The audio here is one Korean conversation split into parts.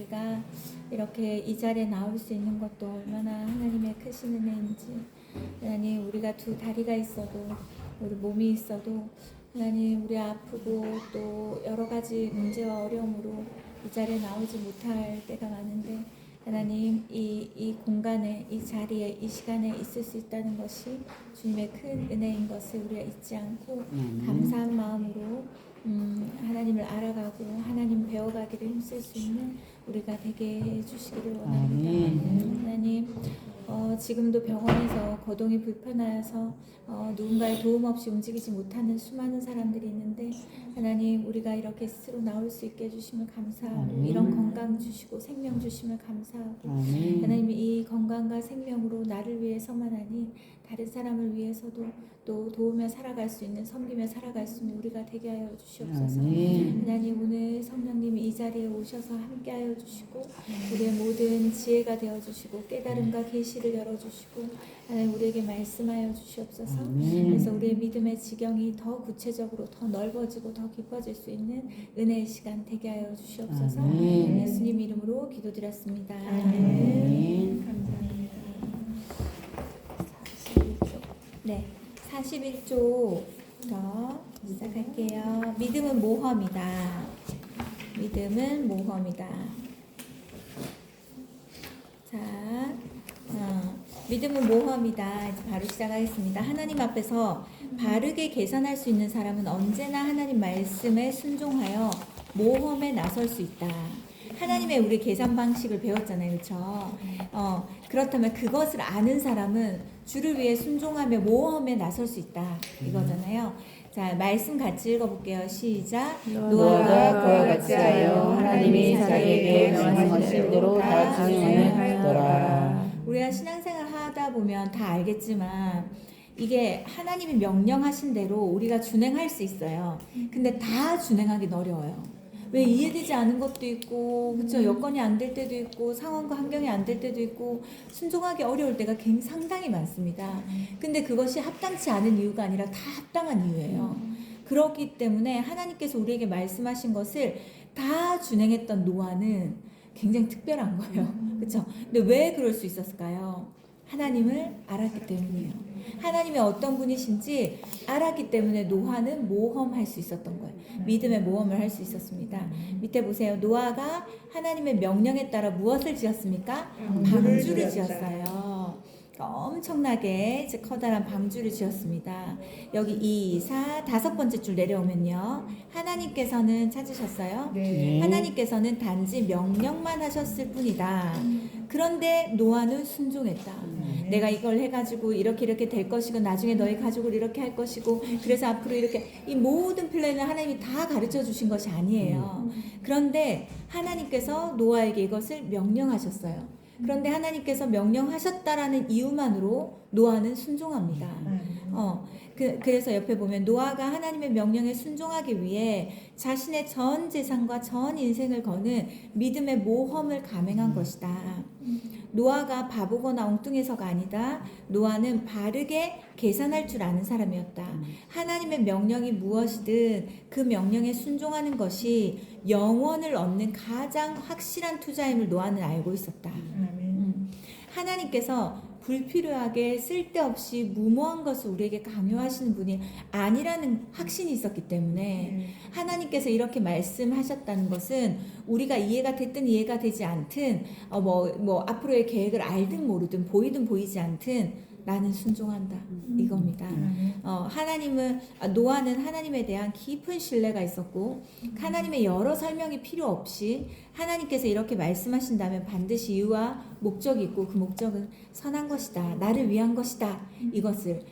우리가 이렇게 이 자리에 나올 수 있는 것도 얼마나 하나님의 크신 은혜인지. 하나님, 우리가 두 다리가 있어도, 우리 몸이 있어도, 하나님, 우리 아프고 또 여러 가지 문제와 어려움으로 이 자리에 나오지 못할 때가 많은데, 하나님, 이 공간에, 이 자리에, 이 시간에 있을 수 있다는 것이 주님의 큰 은혜인 것을 우리가 잊지 않고 감사한 마음으로 하나님을 알아가고 하나님 배워가기를 힘쓸 수 있는 우리가 되게 해주시기를 원합니다. 하나님, 지금도 병원에서 거동이 불편하여서 누군가의 도움 없이 움직이지 못하는 수많은 사람들이 있는데, 하나님, 우리가 이렇게 스스로 나올 수 있게 해주심을 감사하고 이런 건강 주시고 생명 주심을 감사하고, 하나님, 이 건강과 생명으로 나를 위해서만 아닌 다른 사람을 위해서도 또 도우며 살아갈 수 있는, 섬기며 살아갈 수 있는 우리가 되게 하여 주시옵소서. 하나님, 오늘 성령님이 이 자리에 오셔서 함께 하여 주시고 우리의 모든 지혜가 되어 주시고 깨달음과 계시를 열어 주시고, 하나님, 우리에게 말씀하여 주시옵소서. 그래서 우리의 믿음의 지경이 더 구체적으로 더 넓어지고 더 깊어질 수 있는 은혜의 시간 되게 하여 주시옵소서. 예수님 이름으로 기도드렸습니다. 감사합니다. 네, 41조부터 시작할게요. 믿음은 모험이다. 믿음은 모험이다. 자, 믿음은 모험이다. 이제 바로 시작하겠습니다. 하나님 앞에서 바르게 계산할 수 있는 사람은 언제나 하나님 말씀에 순종하여 모험에 나설 수 있다. 하나님의 우리 계산 방식을 배웠잖아요, 그렇죠? 그렇다면 그것을 아는 사람은 주를 위해 순종하며 모험에 나설 수 있다, 이거잖아요. 자, 말씀 같이 읽어볼게요. 시작. 노아가 그와 같이 하여 하나님이 자기에게 명하신 대로 다 준행하였더라. 우리가 신앙생활 하다 보면 다 알겠지만 이게 하나님이 명령하신 대로 우리가 준행할 수 있어요. 근데 다 준행하기 어려워요. 왜 이해되지 않은 것도 있고, 그렇죠? 여건이 안 될 때도 있고, 상황과 환경이 안 될 때도 있고, 순종하기 어려울 때가 상당히 많습니다. 근데 그것이 합당치 않은 이유가 아니라 다 합당한 이유예요. 그렇기 때문에 하나님께서 우리에게 말씀하신 것을 다 준행했던 노아는 굉장히 특별한 거예요. 그렇죠? 근데 왜 그럴 수 있었을까요? 하나님을 알았기 때문이에요. 하나님이 어떤 분이신지 알았기 때문에 노아는 모험할 수 있었던 거예요. 믿음의 모험을 할 수 있었습니다. 밑에 보세요. 노아가 하나님의 명령에 따라 무엇을 지었습니까? 방주를 지었어요. 엄청나게 커다란 방주를 지었습니다. 여기 2, 4, 5번째 줄 내려오면요. 하나님께서는 찾으셨어요? 네. 하나님께서는 단지 명령만 하셨을 뿐이다. 그런데 노아는 순종했다. 내가 이걸 해가지고 이렇게 될 것이고 나중에 너희 가족을 이렇게 할 것이고 그래서 앞으로 이렇게, 이 모든 플랜을 하나님이 다 가르쳐 주신 것이 아니에요. 그런데 하나님께서 노아에게 이것을 명령하셨어요. 그런데 하나님께서 명령하셨다라는 이유만으로 노아는 순종합니다. 그래서 옆에 보면 노아가 하나님의 명령에 순종하기 위해 자신의 전 재산과 전 인생을 거는 믿음의 모험을 감행한 것이다. 노아가 바보거나 엉뚱해서가 아니다. 노아는 바르게 계산할 줄 아는 사람이었다. 하나님의 명령이 무엇이든 그 명령에 순종하는 것이 영원을 얻는 가장 확실한 투자임을 노아는 알고 있었다. 하나님께서 불필요하게 쓸데없이 무모한 것을 우리에게 강요하시는 분이 아니라는 확신이 있었기 때문에 하나님께서 이렇게 말씀하셨다는 것은 우리가 이해가 됐든 이해가 되지 않든 앞으로의 계획을 알든 모르든 보이든 보이지 않든 나는 순종한다, 이겁니다. 노아는 하나님에 대한 깊은 신뢰가 있었고 하나님의 여러 설명이 필요 없이 하나님께서 이렇게 말씀하신다면 반드시 이유와 목적이 있고 그 목적은 선한 것이다, 나를 위한 것이다, 이것을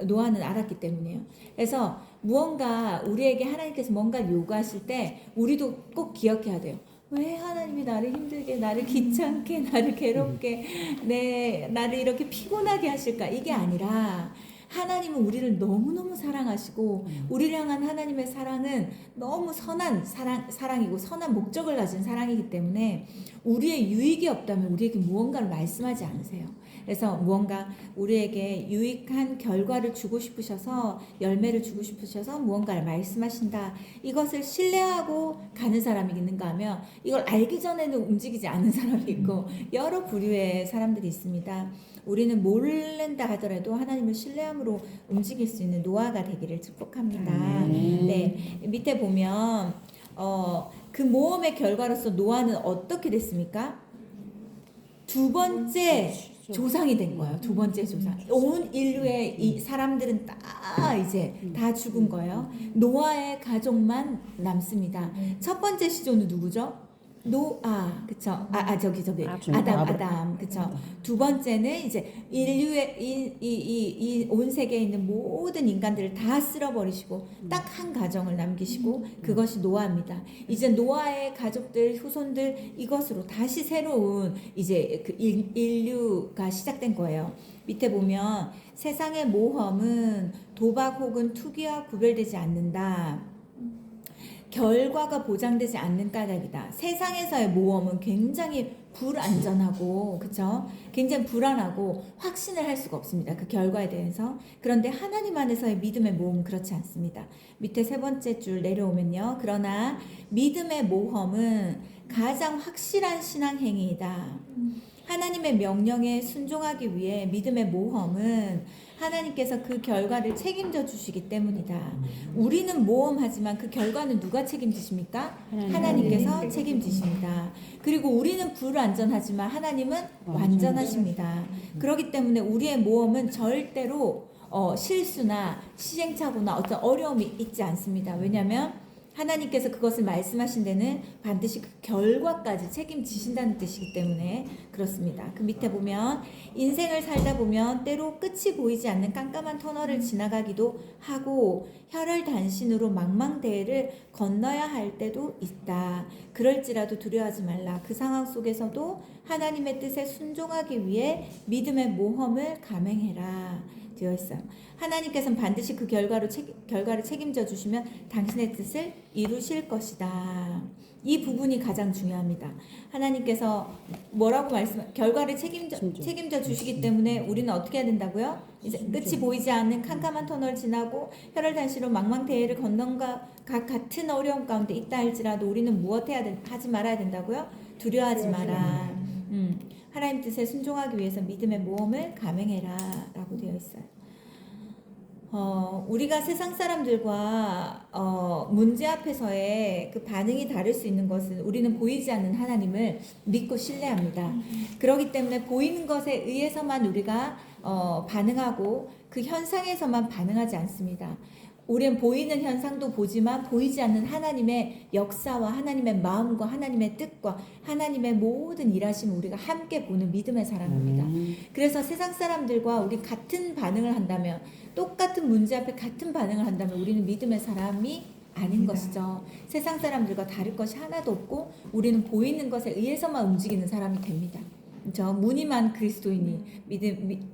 노아는 알았기 때문이에요. 그래서 무언가 우리에게 하나님께서 뭔가 요구하실 때 우리도 꼭 기억해야 돼요. 왜 하나님이 나를 힘들게, 나를 귀찮게, 나를 괴롭게, 나를 이렇게 피곤하게 하실까? 이게 아니라 하나님은 우리를 너무너무 사랑하시고 우리를 향한 하나님의 사랑은 너무 선한 사랑이고 선한 목적을 가진 사랑이기 때문에 우리의 유익이 없다면 우리에게 무언가를 말씀하지 않으세요. 그래서 무언가 우리에게 유익한 결과를 주고 싶으셔서 열매를 주고 싶으셔서 무언가를 말씀하신다. 이것을 신뢰하고 가는 사람이 있는가 하면 이걸 알기 전에는 움직이지 않는 사람이 있고 여러 부류의 사람들이 있습니다. 우리는 모른다 하더라도 하나님을 신뢰함으로 움직일 수 있는 노아가 되기를 축복합니다. 네, 밑에 보면 그 모험의 결과로서 노아는 어떻게 됐습니까? 두 번째 조상이 된 거예요. 두 번째 조상. 온 인류의 이 사람들은 다 이제 다 죽은 거예요. 노아의 가족만 남습니다. 첫 번째 시조는 누구죠? 노아, 그쵸? 저기 아담, 그쵸? 두 번째는 이제 인류의 이 온 세계에 있는 모든 인간들을 다 쓸어버리시고 딱 한 가정을 남기시고 그것이 노아입니다. 이제 노아의 가족들, 후손들 이것으로 다시 새로운 이제 그 인류가 시작된 거예요. 밑에 보면 세상의 모험은 도박 혹은 투기와 구별되지 않는다. 결과가 보장되지 않는 까닭이다. 세상에서의 모험은 굉장히 불안전하고, 그쵸? 굉장히 불안하고 확신을 할 수가 없습니다. 그 결과에 대해서. 그런데 하나님 안에서의 믿음의 모험은 그렇지 않습니다. 밑에 세 번째 줄 내려오면요. 그러나 믿음의 모험은 가장 확실한 신앙 행위이다. 하나님의 명령에 순종하기 위해 믿음의 모험은 하나님께서 그 결과를 책임져 주시기 때문이다. 우리는 모험하지만 그 결과는 누가 책임지십니까? 하나님께서 책임지십니다. 그리고 우리는 불완전하지만 하나님은 완전하십니다. 그렇기 때문에 우리의 모험은 절대로 실수나 시행착오나 어떤 어려움이 있지 않습니다. 왜냐하면 하나님께서 그것을 말씀하신 데는 반드시 그 결과까지 책임지신다는 뜻이기 때문에 그렇습니다. 그 밑에 보면 인생을 살다 보면 때로 끝이 보이지 않는 깜깜한 터널을 지나가기도 하고 혈혈단신으로 망망대해를 건너야 할 때도 있다. 그럴지라도 두려워하지 말라. 그 상황 속에서도 하나님의 뜻에 순종하기 위해 믿음의 모험을 감행해라. 되어 있어요. 하나님께서는 반드시 그 결과를 책임져 주시면 당신의 뜻을 이루실 것이다. 이 부분이 가장 중요합니다. 하나님께서 뭐라고 결과를 책임져 주시기 때문에 우리는 어떻게 해야 된다고요? 이제 끝이 보이지 않는 캄캄한 터널 지나고 혈혈단신으로 망망대해를 건넌과 같은 어려움 가운데 있다 할지라도 우리는 무엇 하지 말아야 된다고요? 두려워하지 마라. 하나님 뜻에 순종하기 위해서 믿음의 모험을 감행해라 라고 되어 있어요. 우리가 세상 사람들과 문제 앞에서의 그 반응이 다를 수 있는 것은 우리는 보이지 않는 하나님을 믿고 신뢰합니다. 그렇기 때문에 보이는 것에 의해서만 우리가 반응하고 그 현상에서만 반응하지 않습니다. 우리는 보이는 현상도 보지만 보이지 않는 하나님의 역사와 하나님의 마음과 하나님의 뜻과 하나님의 모든 일하심을 우리가 함께 보는 믿음의 사람입니다. 그래서 세상 사람들과 우리 같은 반응을 한다면 똑같은 문제 앞에 같은 반응을 한다면 우리는 믿음의 사람이 아닌 것이죠. 세상 사람들과 다를 것이 하나도 없고 우리는 보이는 것에 의해서만 움직이는 사람이 됩니다. 그렇죠? 무늬만 그리스도인이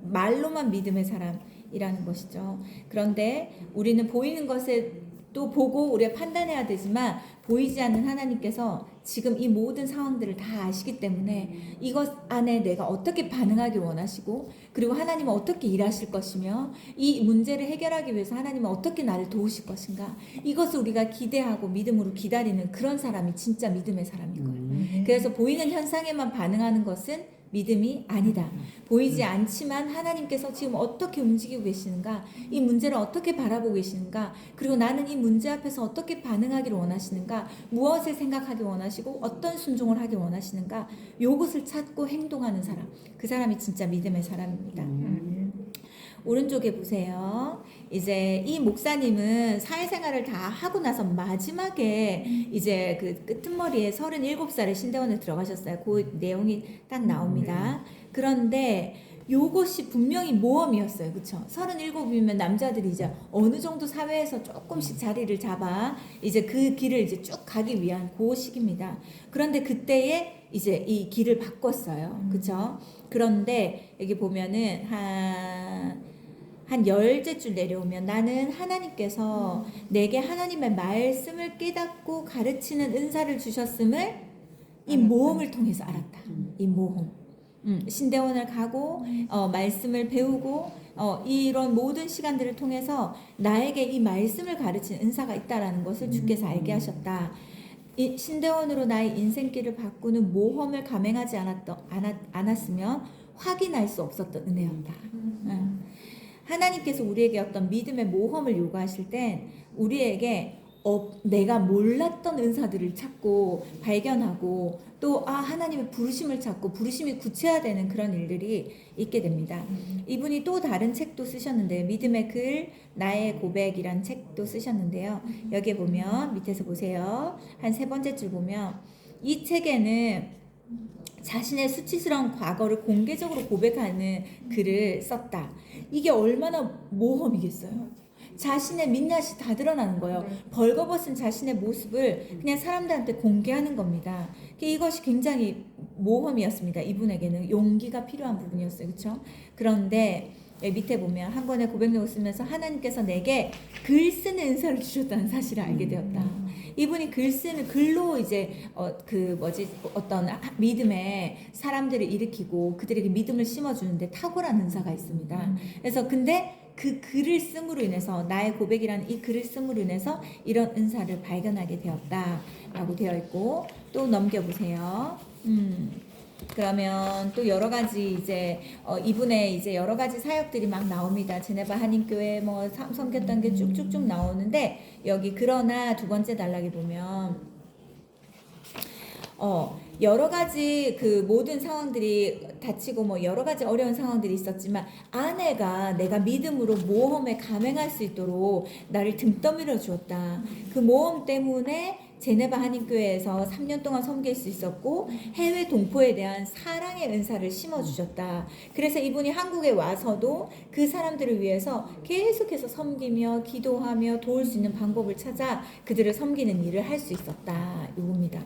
말로만 믿음의 사람이라는 것이죠. 그런데 우리는 보이는 것에 또 보고 우리가 판단해야 되지만 보이지 않는 하나님께서 지금 이 모든 상황들을 다 아시기 때문에 이것 안에 내가 어떻게 반응하길 원하시고 그리고 하나님은 어떻게 일하실 것이며 이 문제를 해결하기 위해서 하나님은 어떻게 나를 도우실 것인가 이것을 우리가 기대하고 믿음으로 기다리는 그런 사람이 진짜 믿음의 사람인 거예요. 그래서 보이는 현상에만 반응하는 것은 믿음이 아니다. 보이지 않지만 하나님께서 지금 어떻게 움직이고 계시는가, 이 문제를 어떻게 바라보고 계시는가, 그리고 나는 이 문제 앞에서 어떻게 반응하기를 원하시는가, 무엇을 생각하기 원하시고 어떤 순종을 하기 원하시는가, 요것을 찾고 행동하는 사람, 그 사람이 진짜 믿음의 사람입니다. 오른쪽에 보세요. 이제 이 목사님은 사회생활을 다 하고 나서 마지막에 이제 그 끄트머리에 37살에 신대원에 들어가셨어요. 그 내용이 딱 나옵니다. 그런데 요것이 분명히 모험이었어요. 그쵸? 37이면 남자들이 이제 어느 정도 사회에서 조금씩 자리를 잡아 이제 그 길을 이제 쭉 가기 위한 그 시기입니다. 그런데 그때에 이제 이 길을 바꿨어요. 그쵸? 그런데 여기 보면은 한 10제줄 내려오면 나는 하나님께서 내게 하나님의 말씀을 깨닫고 가르치는 은사를 주셨음을 이 모험을 통해서 알았다. 이 모험. 신대원을 가고 말씀을 배우고 이런 모든 시간들을 통해서 나에게 이 말씀을 가르치는 은사가 있다라는 것을 주께서 알게 하셨다. 이 신대원으로 나의 인생길을 바꾸는 모험을 감행하지 않았으면 확인할 수 없었던 은혜였다. 하나님께서 우리에게 어떤 믿음의 모험을 요구하실 땐 우리에게 내가 몰랐던 은사들을 찾고 발견하고 또 하나님의 부르심을 찾고 부르심이 구체화되는 그런 일들이 있게 됩니다. 이분이 또 다른 책도 쓰셨는데 믿음의 글 나의 고백이란 책도 쓰셨는데요. 여기에 보면 밑에서 보세요. 한 3번째 줄 보면 이 책에는 자신의 수치스러운 과거를 공개적으로 고백하는 글을 썼다. 이게 얼마나 모험이겠어요. 자신의 민낯이 다 드러나는 거예요. 벌거벗은 자신의 모습을 그냥 사람들한테 공개하는 겁니다. 이것이 굉장히 모험이었습니다. 이분에게는 용기가 필요한 부분이었어요. 그렇죠? 그런데 밑에 보면 한 권의 고백록을 쓰면서 하나님께서 내게 글 쓰는 은사를 주셨다는 사실을 알게 되었다. 이분이 글로 이제 어떤 믿음의 사람들을 일으키고 그들에게 믿음을 심어주는데 탁월한 은사가 있습니다. 그래서 근데 그 글을 씀으로 인해서 나의 고백이라는 이 글을 씀으로 인해서 이런 은사를 발견하게 되었다라고 되어 있고 또 넘겨보세요. 그러면 또 여러 가지 이제 이분의 이제 여러 가지 사역들이 막 나옵니다. 제네바 한인교회 뭐 섬겼던 게 쭉쭉쭉 나오는데 여기 그러나 2번째 단락에 보면 여러 가지 그 모든 상황들이 닥치고 뭐 여러 가지 어려운 상황들이 있었지만 아내가 내가 믿음으로 모험에 감행할 수 있도록 나를 등 떠밀어 주었다. 그 모험 때문에 제네바 한인교회에서 3년 동안 섬길 수 있었고 해외 동포에 대한 사랑의 은사를 심어주셨다. 그래서 이분이 한국에 와서도 그 사람들을 위해서 계속해서 섬기며 기도하며 도울 수 있는 방법을 찾아 그들을 섬기는 일을 할 수 있었다. 이겁니다.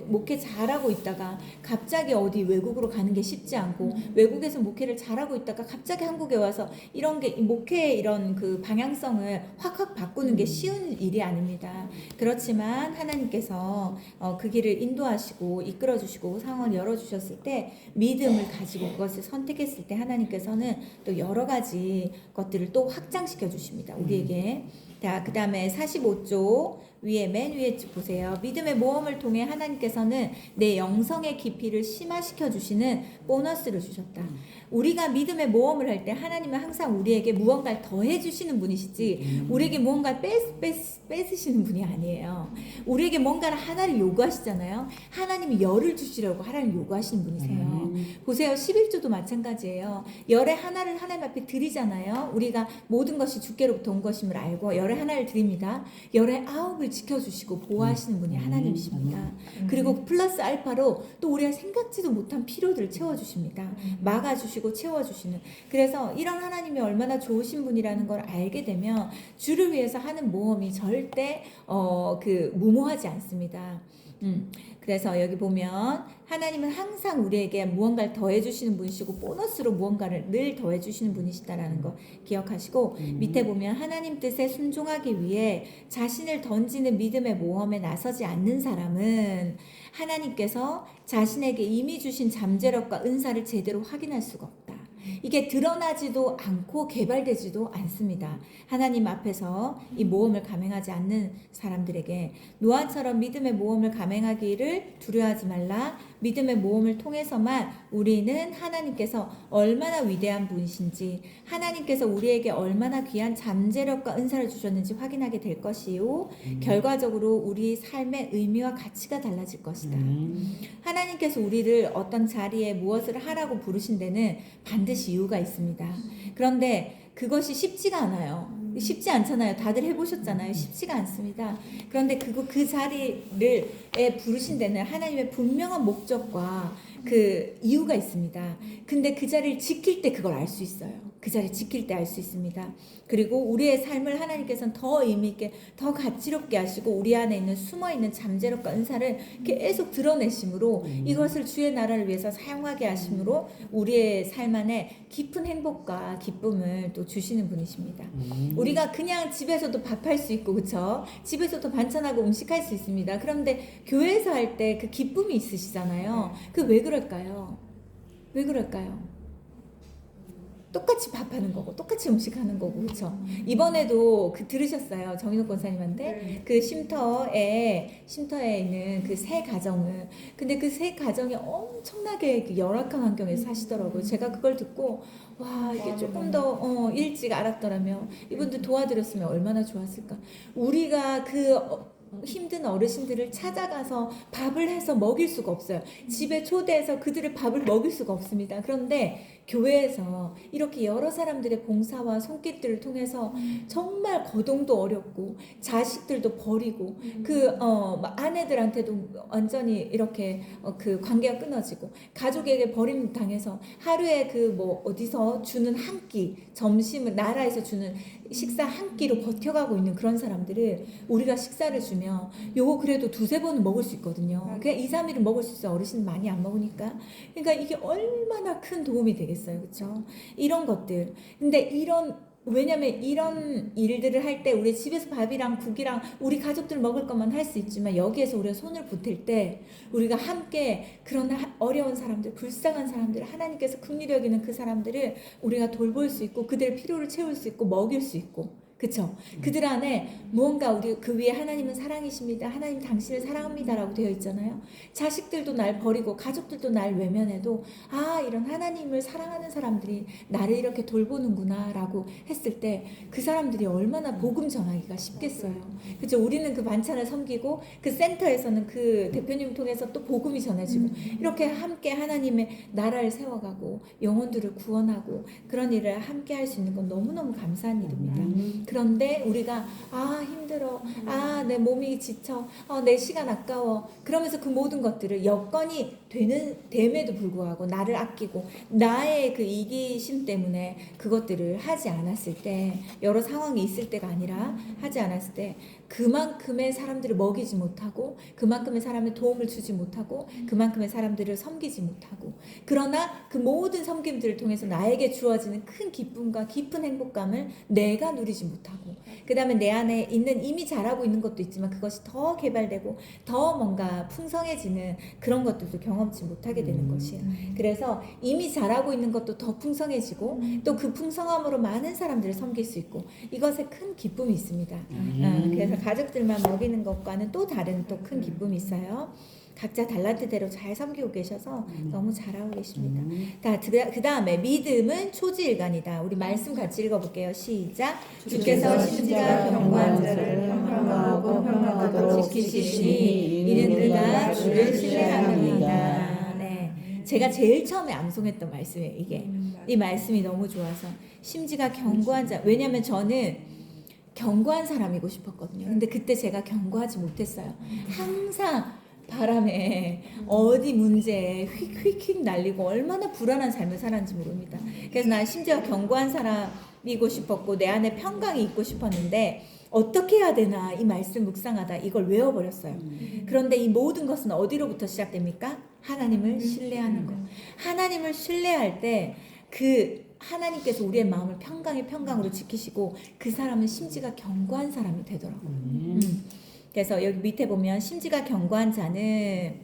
목회 잘하고 있다가 갑자기 어디 외국으로 가는 게 쉽지 않고 외국에서 목회를 잘하고 있다가 갑자기 한국에 와서 이런 게 목회의 이런 그 방향성을 확 바꾸는 게 쉬운 일이 아닙니다. 그렇지만 하나님께서 그 길을 인도하시고 이끌어 주시고 상황을 열어 주셨을 때 믿음을 가지고 그것을 선택했을 때 하나님께서는 또 여러 가지 것들을 또 확장시켜 주십니다. 우리에게. 자, 그 다음에 45조 위에 맨 위에 보세요. 믿음의 모험을 통해 하나님께서는 내 영성의 깊이를 심화시켜 주시는 보너스를 주셨다. 우리가 믿음의 모험을 할 때 하나님은 항상 우리에게 무언가를 더해 주시는 분이시지 우리에게 무언가를 뺏으시는 분이 아니에요. 우리에게 뭔가를 하나를 요구하시잖아요. 하나님이 열을 주시려고 하나를 요구하시는 분이세요. 보세요. 11조도 마찬가지예요. 열의 하나를 하나님 앞에 드리잖아요. 우리가 모든 것이 주께로부터 온 것임을 알고 열의 하나를 드립니다. 열의 9을 지켜주시고 보호하시는 분이 하나님이십니다. 그리고 플러스 알파로 또 우리가 생각지도 못한 필요들을 채워주십니다. 막아주시고 채워주시는. 그래서 이런 하나님이 얼마나 좋으신 분이라는 걸 알게 되면 주를 위해서 하는 모험이 절대 무모하지 않습니다. 그래서 여기 보면 하나님은 항상 우리에게 무언가를 더해주시는 분이시고 보너스로 무언가를 늘 더해주시는 분이시다라는 거 기억하시고 밑에 보면 하나님 뜻에 순종하기 위해 자신을 던지는 믿음의 모험에 나서지 않는 사람은 하나님께서 자신에게 이미 주신 잠재력과 은사를 제대로 확인할 수가 없다. 이게 드러나지도 않고 개발되지도 않습니다. 하나님 앞에서 이 모험을 감행하지 않는 사람들에게 노아처럼 믿음의 모험을 감행하기를 두려워하지 말라. 믿음의 모험을 통해서만 우리는 하나님께서 얼마나 위대한 분이신지 하나님께서 우리에게 얼마나 귀한 잠재력과 은사를 주셨는지 확인하게 될 것이요 결과적으로 우리 삶의 의미와 가치가 달라질 것이다. 하나님께서 우리를 어떤 자리에 무엇을 하라고 부르신 데는 반드시 이유가 있습니다. 그런데 그것이 쉽지가 않아요. 쉽지 않잖아요. 다들 해보셨잖아요. 쉽지가 않습니다. 그런데 그 자리를 부르신 데는 하나님의 분명한 목적과 그 이유가 있습니다. 근데 그 자리를 지킬 때 그걸 알 수 있어요. 그 자리 지킬 때 알 수 있습니다. 그리고 우리의 삶을 하나님께서는 더 의미 있게, 더 가치롭게 하시고 우리 안에 있는 숨어 있는 잠재력과 은사를 계속 드러내심으로 이것을 주의 나라를 위해서 사용하게 하심으로 우리의 삶 안에 깊은 행복과 기쁨을 또 주시는 분이십니다. 우리가 그냥 집에서도 밥할 수 있고, 그쵸? 집에서도 반찬하고 음식할 수 있습니다. 그런데 교회에서 할 때 그 기쁨이 있으시잖아요. 그 왜 그럴까요? 왜 그럴까요? 똑같이 밥하는 거고 똑같이 음식하는 거고, 그렇죠? 이번에도 그 들으셨어요, 정인욱 권사님한테? 그 쉼터에 있는 그 세 가정을, 근데 그 세 가정이 엄청나게 그 열악한 환경에서 사시더라고요. 제가 그걸 듣고 와, 이게 조금 더 일찍 알았더라면, 이분들 도와드렸으면 얼마나 좋았을까. 우리가 그 힘든 어르신들을 찾아가서 밥을 해서 먹일 수가 없어요. 집에 초대해서 그들의 밥을 먹일 수가 없습니다. 그런데 교회에서 이렇게 여러 사람들의 봉사와 손길들을 통해서 정말 거동도 어렵고 자식들도 버리고 그 아내들한테도 완전히 이렇게 그 관계가 끊어지고 가족에게 버림당해서 하루에 그 뭐 어디서 주는 한 끼, 점심을 나라에서 주는 식사 한 끼로 버텨가고 있는 그런 사람들을 우리가 식사를 주면 요거 그래도 두세 번은 먹을 수 있거든요. 그냥 2, 3일은 먹을 수 있어요. 어르신 많이 안 먹으니까. 그러니까 이게 얼마나 큰 도움이 되겠어요. 그렇죠? 이런 것들. 근데 왜냐면 이런 일들을 할 때 우리 집에서 밥이랑 국이랑 우리 가족들 먹을 것만 할 수 있지만, 여기에서 우리가 손을 보탤 때 우리가 함께 그런 어려운 사람들, 불쌍한 사람들, 하나님께서 긍휼히 여기는 그 사람들을 우리가 돌볼 수 있고 그들의 필요를 채울 수 있고 먹일 수 있고, 그쵸? 그들 안에 무언가 우리 그 위에 하나님은 사랑이십니다, 하나님 당신을 사랑합니다라고 되어 있잖아요. 자식들도 날 버리고 가족들도 날 외면해도 이런 하나님을 사랑하는 사람들이 나를 이렇게 돌보는구나 라고 했을 때 그 사람들이 얼마나 복음 전하기가 쉽겠어요. 그쵸? 우리는 그 반찬을 섬기고 그 센터에서는 그 대표님 통해서 또 복음이 전해지고 이렇게 함께 하나님의 나라를 세워가고 영혼들을 구원하고 그런 일을 함께 할 수 있는 건 너무너무 감사한 일입니다. 그런데 우리가 힘들어, 내 몸이 지쳐, 내 시간 아까워, 그러면서 그 모든 것들을 여건이 됨에도 불구하고 나를 아끼고 나의 그 이기심 때문에 그것들을 하지 않았을 때, 여러 상황이 있을 때가 아니라 하지 않았을 때 그만큼의 사람들을 먹이지 못하고 그만큼의 사람의 도움을 주지 못하고 그만큼의 사람들을 섬기지 못하고, 그러나 그 모든 섬김들을 통해서 나에게 주어지는 큰 기쁨과 깊은 행복감을 내가 누리지 못하고, 그 다음에 내 안에 있는 이미 잘하고 있는 것도 있지만 그것이 더 개발되고 더 뭔가 풍성해지는 그런 것들도 경험치 못하게 되는 것이에요. 그래서 이미 잘하고 있는 것도 더 풍성해지고 또 그 풍성함으로 많은 사람들을 섬길 수 있고, 이것에 큰 기쁨이 있습니다. 그래서 가족들만 먹이는 것과는 또 다른 또 큰 기쁨이 있어요. 각자 달란트대로 잘 섬기고 계셔서 너무 잘하고 계십니다. 그 다음에 믿음은 초지일간이다. 우리 말씀 같이 읽어볼게요. 시작. 주께서 심지가 견고한 자를 평강하고 평강하도록 지키시니 이는 그가 주를 신뢰함이니이다. 네, 제가 제일 처음에 암송했던 말씀이에요. 이게 이 말씀이 너무 좋아서, 심지가 견고한 자. 왜냐면 저는 견고한 사람이고 싶었거든요. 근데 그때 제가 견고하지 못했어요. 항상 바람에 어디 문제에 휙휙휙 날리고 얼마나 불안한 삶을 살았는지 모릅니다. 그래서 난 심지어 견고한 사람이고 싶었고 내 안에 평강이 있고 싶었는데 어떻게 해야 되나 이 말씀 묵상하다 이걸 외워버렸어요. 그런데 이 모든 것은 어디로부터 시작됩니까? 하나님을 신뢰하는 것. 하나님을 신뢰할 때 그 하나님께서 우리의 마음을 평강의 평강으로 지키시고 그 사람은 심지가 견고한 사람이 되더라고요. 그래서 여기 밑에 보면 심지가 견고한 자는,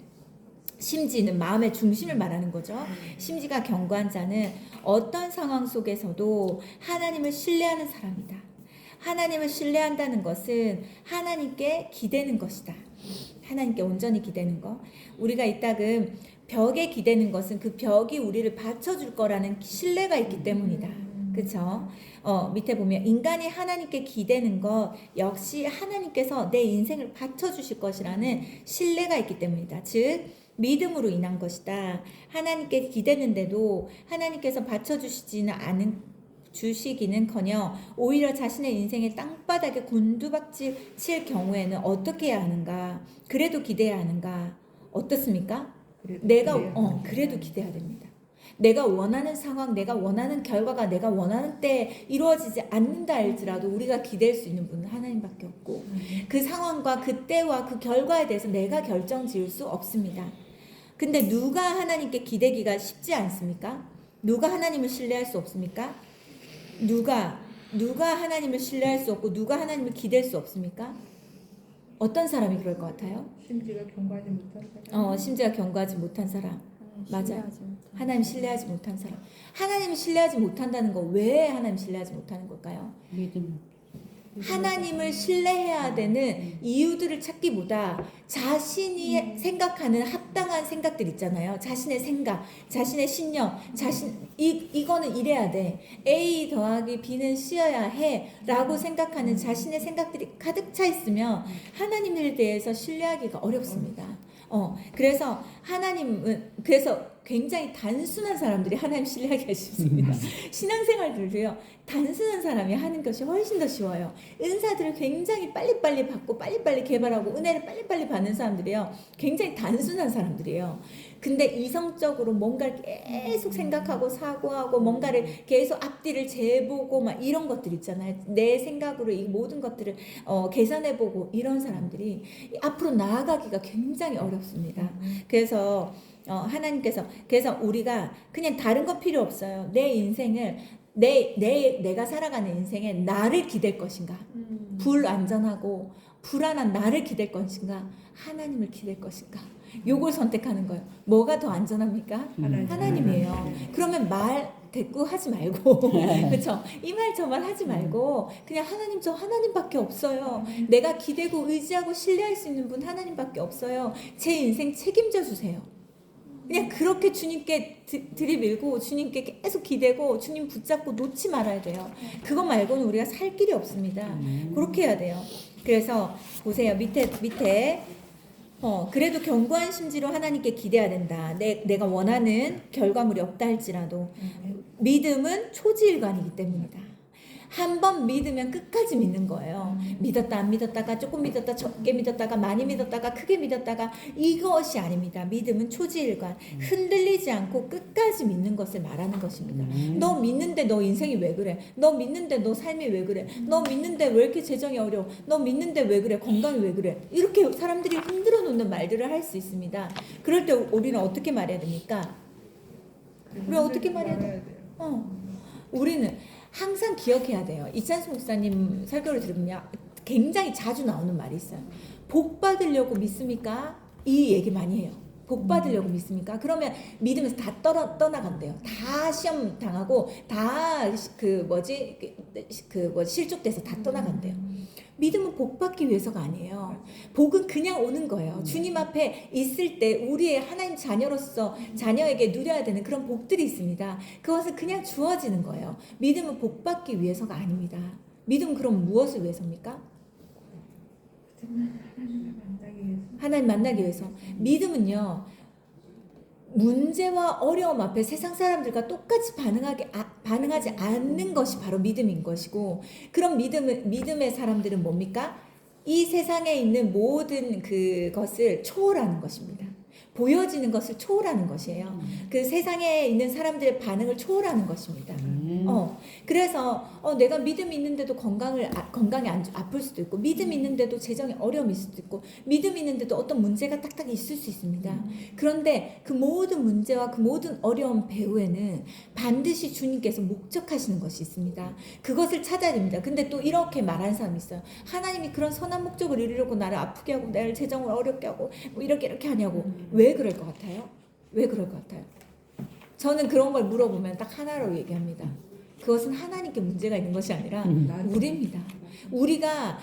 심지는 마음의 중심을 말하는 거죠. 심지가 견고한 자는 어떤 상황 속에서도 하나님을 신뢰하는 사람이다. 하나님을 신뢰한다는 것은 하나님께 기대는 것이다. 하나님께 온전히 기대는 것. 우리가 이따금 벽에 기대는 것은 그 벽이 우리를 받쳐줄 거라는 신뢰가 있기 때문이다. 그쵸? 밑에 보면 인간이 하나님께 기대는 것 역시 하나님께서 내 인생을 받쳐주실 것이라는 신뢰가 있기 때문이다. 즉 믿음으로 인한 것이다. 하나님께 기대는데도 하나님께서 받쳐주시지는 주시기는커녕 오히려 자신의 인생의 땅바닥에 곤두박질 칠 경우에는 어떻게 해야 하는가? 그래도 기대해야 하는가? 어떻습니까? 그래도 기대해야 됩니다. 내가 원하는 상황, 내가 원하는 결과가 내가 원하는 때에 이루어지지 않는다 할지라도 우리가 기댈 수 있는 분은 하나님밖에 없고 그 상황과 그 때와 그 결과에 대해서 내가 결정 지을 수 없습니다. 근데 누가 하나님께 기대기가 쉽지 않습니까? 누가 하나님을 신뢰할 수 없습니까? 누가 하나님을 신뢰할 수 없고 누가 하나님을 기댈 수 없습니까? 어떤 사람이 그럴 것 같아요? 심지어 경고하지 못한 사람. 심지어 경고하지 못한 사람. 맞아요. 하나님 신뢰하지 못한 사람. 하나님 신뢰하지 못한다는 거 왜 하나님 신뢰하지 못하는 걸까요? 믿음. 하나님을 신뢰해야 되는 이유들을 찾기보다 자신이 생각하는 합당한 생각들 있잖아요. 자신의 생각, 자신의 신념, 이거는 이래야 돼. A 더하기 B는 C여야 해. 라고 생각하는 자신의 생각들이 가득 차 있으면 하나님에 대해서 신뢰하기가 어렵습니다. 그래서 그래서 굉장히 단순한 사람들이 하나님 신뢰하기가 쉽습니다. 신앙생활들도요, 단순한 사람이 하는 것이 훨씬 더 쉬워요. 은사들을 굉장히 빨리빨리 받고 빨리빨리 개발하고 은혜를 빨리빨리 받는 사람들이요, 굉장히 단순한 사람들이에요. 근데 이성적으로 뭔가를 계속 생각하고 사고하고 뭔가를 계속 앞뒤를 재보고 막 이런 것들 있잖아요. 내 생각으로 이 모든 것들을 계산해보고 이런 사람들이 앞으로 나아가기가 굉장히 어렵습니다. 그래서 그래서 우리가 그냥 다른 거 필요 없어요. 내 인생을 내가 살아가는 인생에 나를 기댈 것인가, 불안전하고 불안한 나를 기댈 것인가, 하나님을 기댈 것인가, 요걸 선택하는 거예요. 뭐가 더 안전합니까? 하나님이에요. 그러면 말 대꾸하지 말고 그렇죠? 이 말 저 말 하지 말고 그냥 하나님, 저 하나님밖에 없어요. 내가 기대고 의지하고 신뢰할 수 있는 분 하나님밖에 없어요. 제 인생 책임져 주세요. 그냥 그렇게 주님께 들이밀고 주님께 계속 기대고 주님 붙잡고 놓지 말아야 돼요. 그거 말고는 우리가 살 길이 없습니다. 그렇게 해야 돼요. 그래서 보세요. 밑에 그래도 견고한 심지로 하나님께 기대야 된다. 내가 원하는 결과물이 없다 할지라도 믿음은 초지일관이기 때문이다. 한 번 믿으면 끝까지 믿는 거예요. 믿었다 안 믿었다가 조금 믿었다 적게 믿었다가 많이 믿었다가 크게 믿었다가 이것이 아닙니다. 믿음은 초지일관, 흔들리지 않고 끝까지 믿는 것을 말하는 것입니다. 너 믿는데 너 인생이 왜 그래? 너 믿는데 너 삶이 왜 그래? 너 믿는데 왜 이렇게 재정이 어려워? 너 믿는데 왜 그래? 건강이 왜 그래? 이렇게 사람들이 흔들어 놓는 말들을 할 수 있습니다. 그럴 때 우리는 어떻게 말해야 됩니까? 우리 어떻게 말해야 돼? 우리는 항상 기억해야 돼요. 이찬수 목사님 설교를 들으면 굉장히 자주 나오는 말이 있어요. 복 받으려고 믿습니까? 이 얘기 많이 해요. 복 받으려고 믿습니까? 그러면 믿으면서 다 떠나간대요. 다 시험 당하고 다 실족돼서 다 떠나간대요. 믿음은 복 받기 위해서가 아니에요. 복은 그냥 오는 거예요. 주님 앞에 있을 때 우리의 하나님 자녀로서 자녀에게 누려야 되는 그런 복들이 있습니다. 그것은 그냥 주어지는 거예요. 믿음은 복 받기 위해서가 아닙니다. 믿음은 그럼 무엇을 위해서입니까? 하나님 만나기 위해서. 믿음은요, 문제와 어려움 앞에 세상 사람들과 똑같이 반응하지 않는 것이 바로 믿음인 것이고, 그런 믿음의 사람들은 뭡니까? 이 세상에 있는 모든 그것을 초월하는 것입니다. 보여지는 것을 초월하는 것이에요. 그 세상에 있는 사람들의 반응을 초월하는 것입니다. 그래서 내가 믿음이 있는데도 건강이 아플 수도 있고, 믿음이 있는데도 재정에 어려움이 있을 수도 있고, 믿음이 있는데도 어떤 문제가 딱딱 있을 수 있습니다. 그런데 그 모든 문제와 그 모든 어려움 배후에는 반드시 주님께서 목적하시는 것이 있습니다. 그것을 찾아야 됩니다. 근데 또 이렇게 말하는 사람이 있어요. 하나님이 그런 선한 목적을 이루려고 나를 아프게 하고 나를 재정을 어렵게 하고 뭐 이렇게 하냐고. 왜 그럴 것 같아요? 왜 그럴 것 같아요? 저는 그런 걸 물어보면 딱 하나로 얘기합니다. 그것은 하나님께 문제가 있는 것이 아니라 우리입니다. 우리가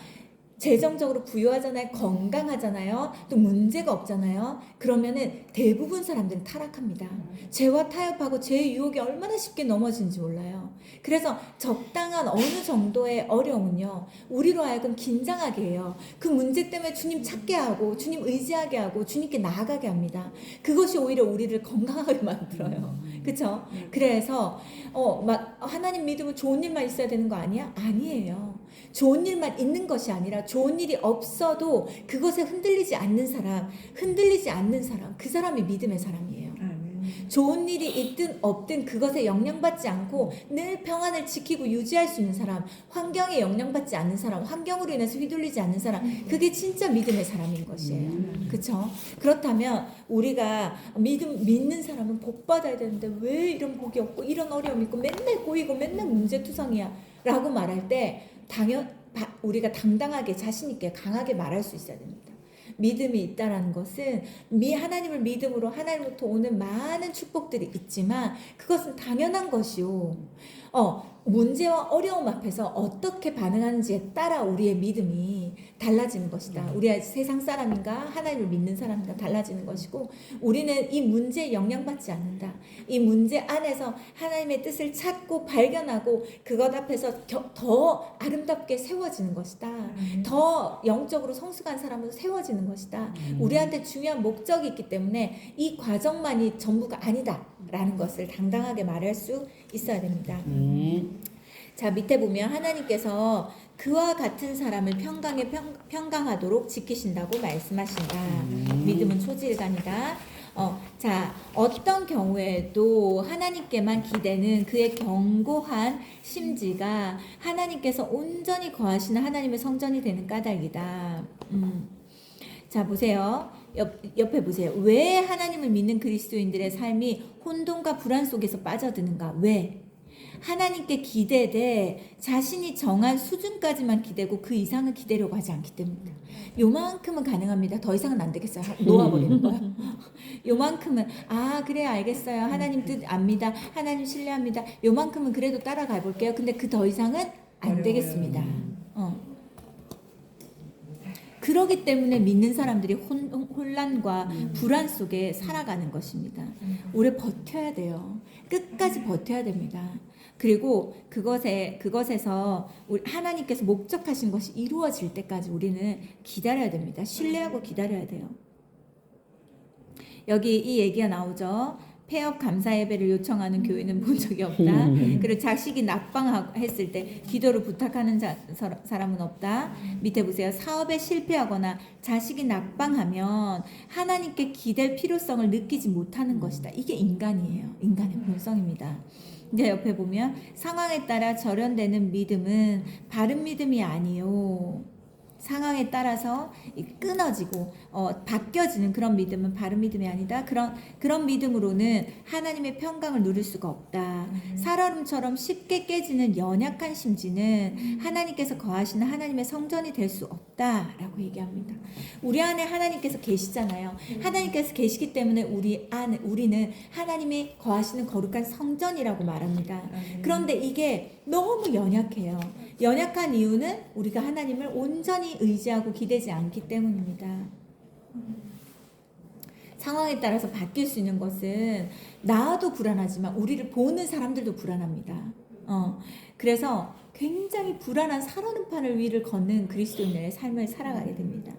재정적으로 부유하잖아요. 건강하잖아요. 또 문제가 없잖아요. 그러면은 대부분 사람들은 타락합니다. 죄와 타협하고 죄의 유혹에 얼마나 쉽게 넘어지는지 몰라요. 그래서 적당한 어느 정도의 어려움은요, 우리로 하여금 긴장하게 해요. 그 문제 때문에 주님 찾게 하고 주님 의지하게 하고 주님께 나아가게 합니다. 그것이 오히려 우리를 건강하게 만들어요. 그렇죠? 그래서 막 하나님 믿으면 좋은 일만 있어야 되는 거 아니야? 아니에요. 좋은 일만 있는 것이 아니라 좋은 일이 없어도 그것에 흔들리지 않는 사람, 그 사람이 믿음의 사람이에요. 좋은 일이 있든 없든 그것에 영향받지 않고 늘 평안을 지키고 유지할 수 있는 사람, 환경에 영향받지 않는 사람, 환경으로 인해서 휘둘리지 않는 사람, 그게 진짜 믿음의 사람인 것이에요. 그렇죠? 그렇다면 우리가 믿는 사람은 복 받아야 되는데 왜 이런 복이 없고 이런 어려움이 있고 맨날 꼬이고 맨날 문제투성이야 라고 말할 때 우리가 당당하게 자신 있게 강하게 말할 수 있어야 됩니다. 믿음이 있다라는 것은 하나님을 믿음으로 하나님으로부터 오는 많은 축복들이 있지만 그것은 당연한 것이요. 문제와 어려움 앞에서 어떻게 반응하는지에 따라 우리의 믿음이 달라지는 것이다. 우리가 세상 사람인가 하나님을 믿는 사람인가 달라지는 것이고 우리는 이 문제에 영향받지 않는다. 이 문제 안에서 하나님의 뜻을 찾고 발견하고 그것 앞에서 더 아름답게 세워지는 것이다. 더 영적으로 성숙한 사람으로 세워지는 것이다. 우리한테 중요한 목적이 있기 때문에 이 과정만이 전부가 아니다 라는 것을 당당하게 말할 수 있어야 됩니다. 자, 밑에 보면 하나님께서 그와 같은 사람을 평강하도록 지키신다고 말씀하신다. 믿음은 초지일간이다. 자, 어떤 경우에도 하나님께만 기대는 그의 견고한 심지가 하나님께서 온전히 거하시는 하나님의 성전이 되는 까닭이다. 자, 보세요. 옆에 보세요. 왜 하나님을 믿는 그리스도인들의 삶이 혼돈과 불안 속에서 빠져드는가? 왜? 하나님께 기대되 자신이 정한 수준까지만 기대고 그 이상을 기대려고 하지 않기 때문입니다. 요만큼은 가능합니다. 더 이상은 안 되겠어요. 놓아버리는 거예요. 요만큼은 그래 알겠어요. 하나님 뜻 압니다. 하나님 신뢰합니다. 요만큼은 그래도 따라가 볼게요. 근데 그 더 이상은 안 어려워요. 되겠습니다. 그러기 때문에 믿는 사람들이 혼란과 불안 속에 살아가는 것입니다. 오래 버텨야 돼요. 끝까지 버텨야 됩니다. 그리고 그것에서 우리 하나님께서 목적하신 것이 이루어질 때까지 우리는 기다려야 됩니다. 신뢰하고 기다려야 돼요. 여기 이 얘기가 나오죠. 폐업 감사 예배를 요청하는 교회는 본 적이 없다. 그리고 자식이 낙방했을 때 기도를 부탁하는 사람은 없다. 밑에 보세요. 사업에 실패하거나 자식이 낙방하면 하나님께 기댈 필요성을 느끼지 못하는 것이다. 이게 인간이에요. 인간의 본성입니다. 이제 옆에 보면 상황에 따라 절연되는 믿음은 바른 믿음이 아니요. 상황에 따라서 끊어지고 바뀌어지는 그런 믿음은 바른 믿음이 아니다. 그런 믿음으로는 하나님의 평강을 누릴 수가 없다. 살얼음처럼 쉽게 깨지는 연약한 심지는 하나님께서 거하시는 하나님의 성전이 될 수 없다라고 얘기합니다. 우리 안에 하나님께서 계시잖아요. 하나님께서 계시기 때문에 우리는 하나님이 거하시는 거룩한 성전이라고 말합니다. 그런데 이게 너무 연약해요. 연약한 이유는 우리가 하나님을 온전히 의지하고 기대지 않기 때문입니다. 상황에 따라서 바뀔 수 있는 것은 나도 불안하지만 우리를 보는 사람들도 불안합니다. 그래서 굉장히 불안한 살얼음판을 위를 걷는 그리스도인의 삶을 살아가게 됩니다.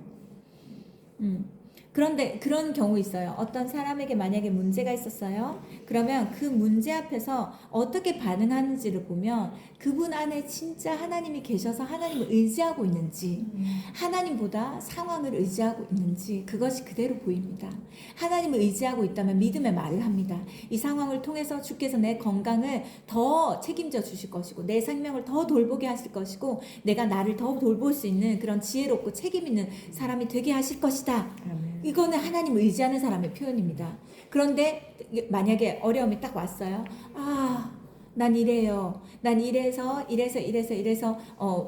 그런데 그런 경우 있어요. 어떤 사람에게 만약에 문제가 있었어요. 그러면 그 문제 앞에서 어떻게 반응하는지를 보면 그분 안에 진짜 하나님이 계셔서 하나님을 의지하고 있는지, 하나님보다 상황을 의지하고 있는지 그것이 그대로 보입니다. 하나님을 의지하고 있다면 믿음의 말을 합니다. 이 상황을 통해서 주께서 내 건강을 더 책임져 주실 것이고 내 생명을 더 돌보게 하실 것이고 내가 나를 더 돌볼 수 있는 그런 지혜롭고 책임 있는 사람이 되게 하실 것이다. 이거는 하나님을 의지하는 사람의 표현입니다. 그런데 만약에 어려움이 딱 왔어요. 난 이래요. 난 이래서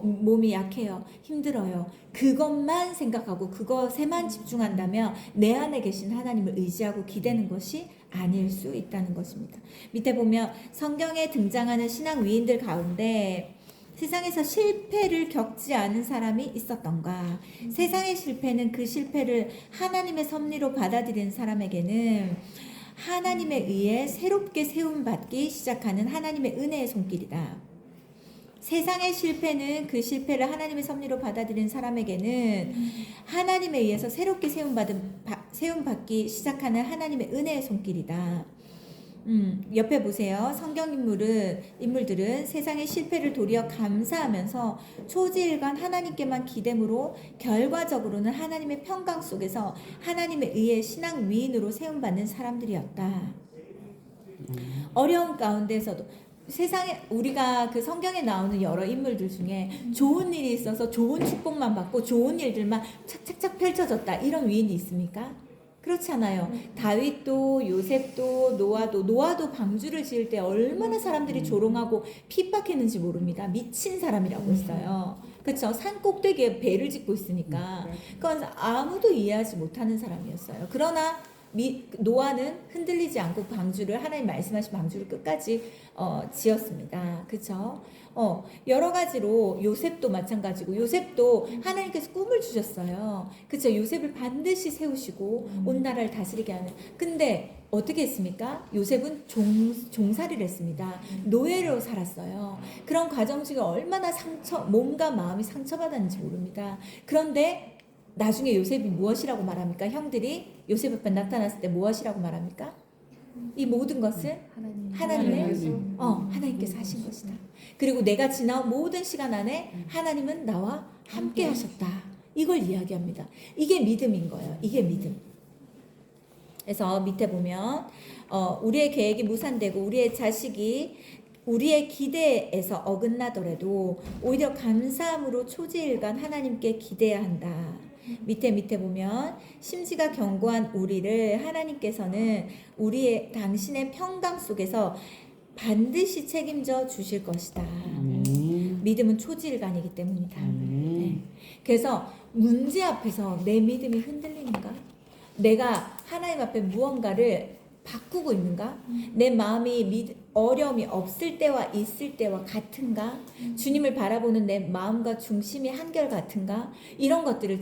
몸이 약해요. 힘들어요. 그것만 생각하고 그것에만 집중한다면 내 안에 계신 하나님을 의지하고 기대는 것이 아닐 수 있다는 것입니다. 밑에 보면 성경에 등장하는 신앙 위인들 가운데 세상에서 실패를 겪지 않은 사람이 있었던가? 세상의 실패는 그 실패를 하나님의 섭리로 받아들이는 사람에게는 하나님에 의해 새롭게 세움받기 시작하는 하나님의 은혜의 손길이다. 세상의 실패는 그 실패를 하나님의 섭리로 받아들이는 사람에게는 하나님에 의해서 새롭게 세움받기 시작하는 하나님의 은혜의 손길이다. 옆에 보세요. 성경 인물들은 세상의 실패를 도리어 감사하면서 초지일관 하나님께만 기댐으로 결과적으로는 하나님의 평강 속에서 하나님에 의해 신앙 위인으로 세움받는 사람들이었다. 어려운 가운데서도 세상에 우리가 그 성경에 나오는 여러 인물들 중에 좋은 일이 있어서 좋은 축복만 받고 좋은 일들만 착착착 펼쳐졌다 이런 위인이 있습니까? 그렇지 않아요. 다윗도 요셉도 노아도 방주를 지을 때 얼마나 사람들이 조롱하고 핍박했는지 모릅니다. 미친 사람이라고 했어요. 그렇죠? 산 꼭대기에 배를 짓고 있으니까 그건 아무도 이해하지 못하는 사람이었어요. 그러나 노아는 흔들리지 않고 방주를 하나님 말씀하신 방주를 끝까지 지었습니다. 그렇죠? 여러 가지로 요셉도 마찬가지고 요셉도 하나님께서 꿈을 주셨어요. 그렇죠? 요셉을 반드시 세우시고 온 나라를 다스리게 하는. 근데 어떻게 했습니까? 요셉은 종살이를 했습니다. 노예로 살았어요. 그런 과정 중에 얼마나 몸과 마음이 상처받았는지 모릅니다. 그런데 나중에 요셉이 무엇이라고 말합니까? 형들이 요셉 앞에 나타났을 때 무엇이라고 말합니까? 이 모든 것을 하나님께서 하신 것이다. 그리고 내가 지나온 모든 시간 안에 하나님은 나와 함께 하셨다. 이걸 이야기합니다. 이게 믿음인 거예요. 이게 믿음. 그래서 밑에 보면 우리의 계획이 무산되고 우리의 자식이 우리의 기대에서 어긋나더라도 오히려 감사함으로 초지일간 하나님께 기대야 한다. 밑에 보면 심지가 견고한 우리를 하나님께서는 당신의 평강 속에서 반드시 책임져 주실 것이다. 믿음은 초지일간이기 때문이다. 네. 그래서 문제 앞에서 내 믿음이 흔들리는가? 내가 하나님 앞에 무언가를 바꾸고 있는가? 내 마음이 어려움이 없을 때와 있을 때와 같은가? 주님을 바라보는 내 마음과 중심이 한결같은가? 이런 것들을